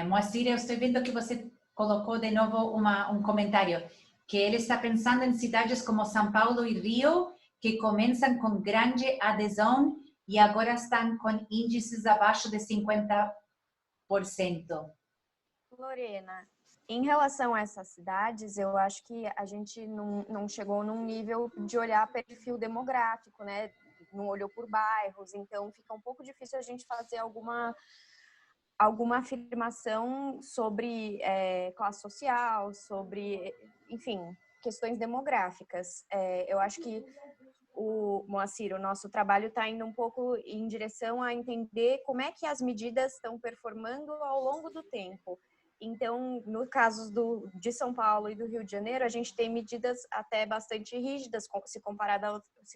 Moacir, eu estou vendo que você colocou de novo um comentário, que ele está pensando em cidades como São Paulo e Rio, que começam com grande adesão e agora estão com índices abaixo de 50%. Lorena, em relação a essas cidades, eu acho que a gente não chegou num nível de olhar perfil demográfico, né? Não olhou por bairros, então fica um pouco difícil a gente fazer alguma afirmação sobre classe social, sobre, enfim, questões demográficas. Eu acho que Moacir, o nosso trabalho está indo um pouco em direção a entender como é que as medidas estão performando ao longo do tempo. Então, no caso de São Paulo e do Rio de Janeiro, a gente tem medidas até bastante rígidas se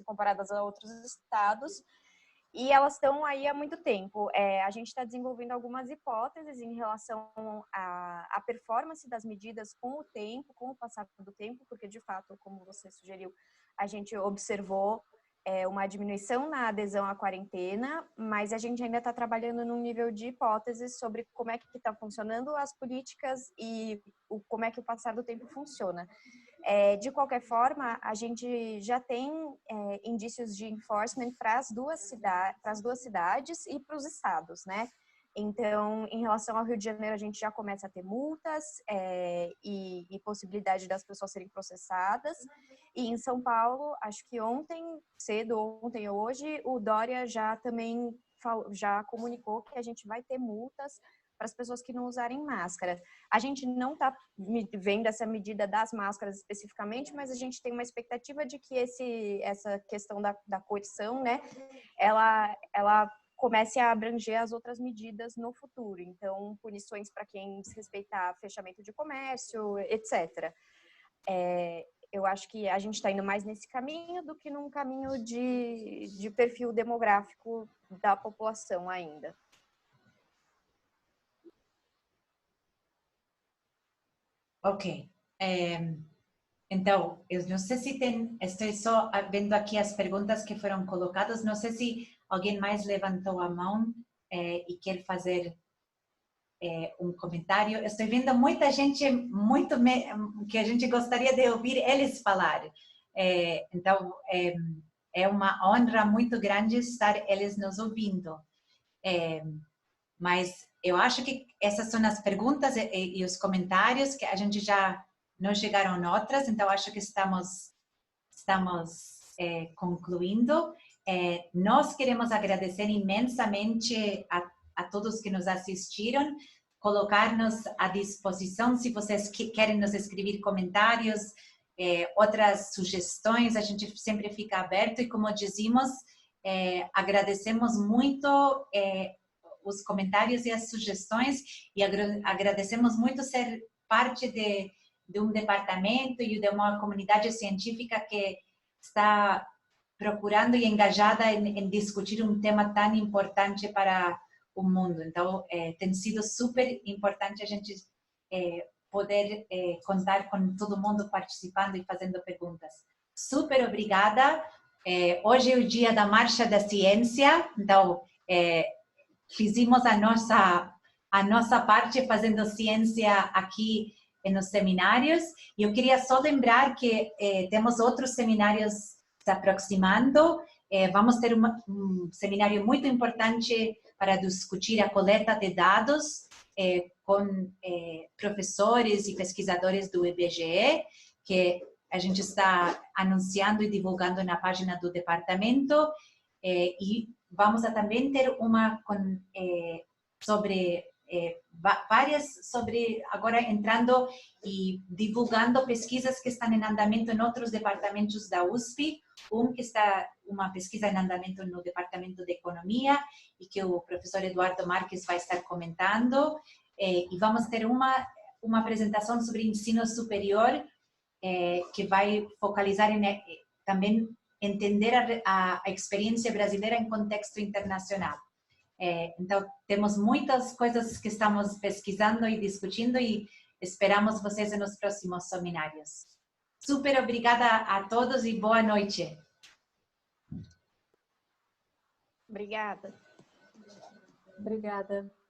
comparadas a outros estados, e elas estão aí há muito tempo. A gente está desenvolvendo algumas hipóteses em relação à performance das medidas com o tempo, com o passar do tempo, porque, de fato, como você sugeriu, a gente observou uma diminuição na adesão à quarentena, mas a gente ainda está trabalhando num nível de hipóteses sobre como é que está funcionando as políticas e como é que o passar do tempo funciona. De qualquer forma, a gente já tem indícios de enforcement para as duas cidades e para os estados, né? Então, em relação ao Rio de Janeiro, a gente já começa a ter multas e possibilidade das pessoas serem processadas. E em São Paulo, acho que ontem ou hoje, o Dória já também já comunicou que a gente vai ter multas para as pessoas que não usarem máscara. A gente não está vendo essa medida das máscaras especificamente, mas a gente tem uma expectativa de que essa questão da coerção, né, ela comece a abranger as outras medidas no futuro. Então, punições para quem desrespeitar fechamento de comércio, etc. Eu acho que a gente está indo mais nesse caminho do que num caminho de perfil demográfico da população ainda. Ok. Então, eu não sei se estou só vendo aqui as perguntas que foram colocadas, não sei se alguém mais levantou a mão e quer fazer um comentário. Estou vendo muita gente, que a gente gostaria de ouvir eles falar. Então, é uma honra muito grande estar eles nos ouvindo. Mas eu acho que essas são as perguntas e os comentários que a gente já não chegaram outras, então acho que estamos concluindo. Nós queremos agradecer imensamente a todos que nos assistiram, colocar-nos à disposição se vocês querem nos escrever comentários, outras sugestões, a gente sempre fica aberto e, como dizemos, agradecemos muito os comentários e as sugestões e agradecemos muito ser parte de um departamento e de uma comunidade científica que está procurando e engajada em discutir um tema tão importante para o mundo. Então, tem sido super importante a gente poder contar com todo mundo participando e fazendo perguntas. Super obrigada. Hoje é o dia da Marcha da Ciência, então fizemos a nossa parte fazendo ciência aqui nos seminários. E eu queria só lembrar que temos outros seminários se aproximando. Vamos ter um seminário muito importante para discutir a coleta de dados com professores e pesquisadores do IBGE, que a gente está anunciando e divulgando na página do departamento. E vamos também ter uma sobre agora entrando e divulgando pesquisas que estão em andamento em outros departamentos da USP, uma pesquisa em andamento no Departamento de Economia e que o professor Eduardo Marques vai estar comentando, e vamos ter uma apresentação sobre ensino superior que vai focalizar em também entender a experiência brasileira em contexto internacional. Então, temos muitas coisas que estamos pesquisando e discutindo e esperamos vocês nos próximos seminários. Super obrigada a todos e boa noite. Obrigada. Obrigada.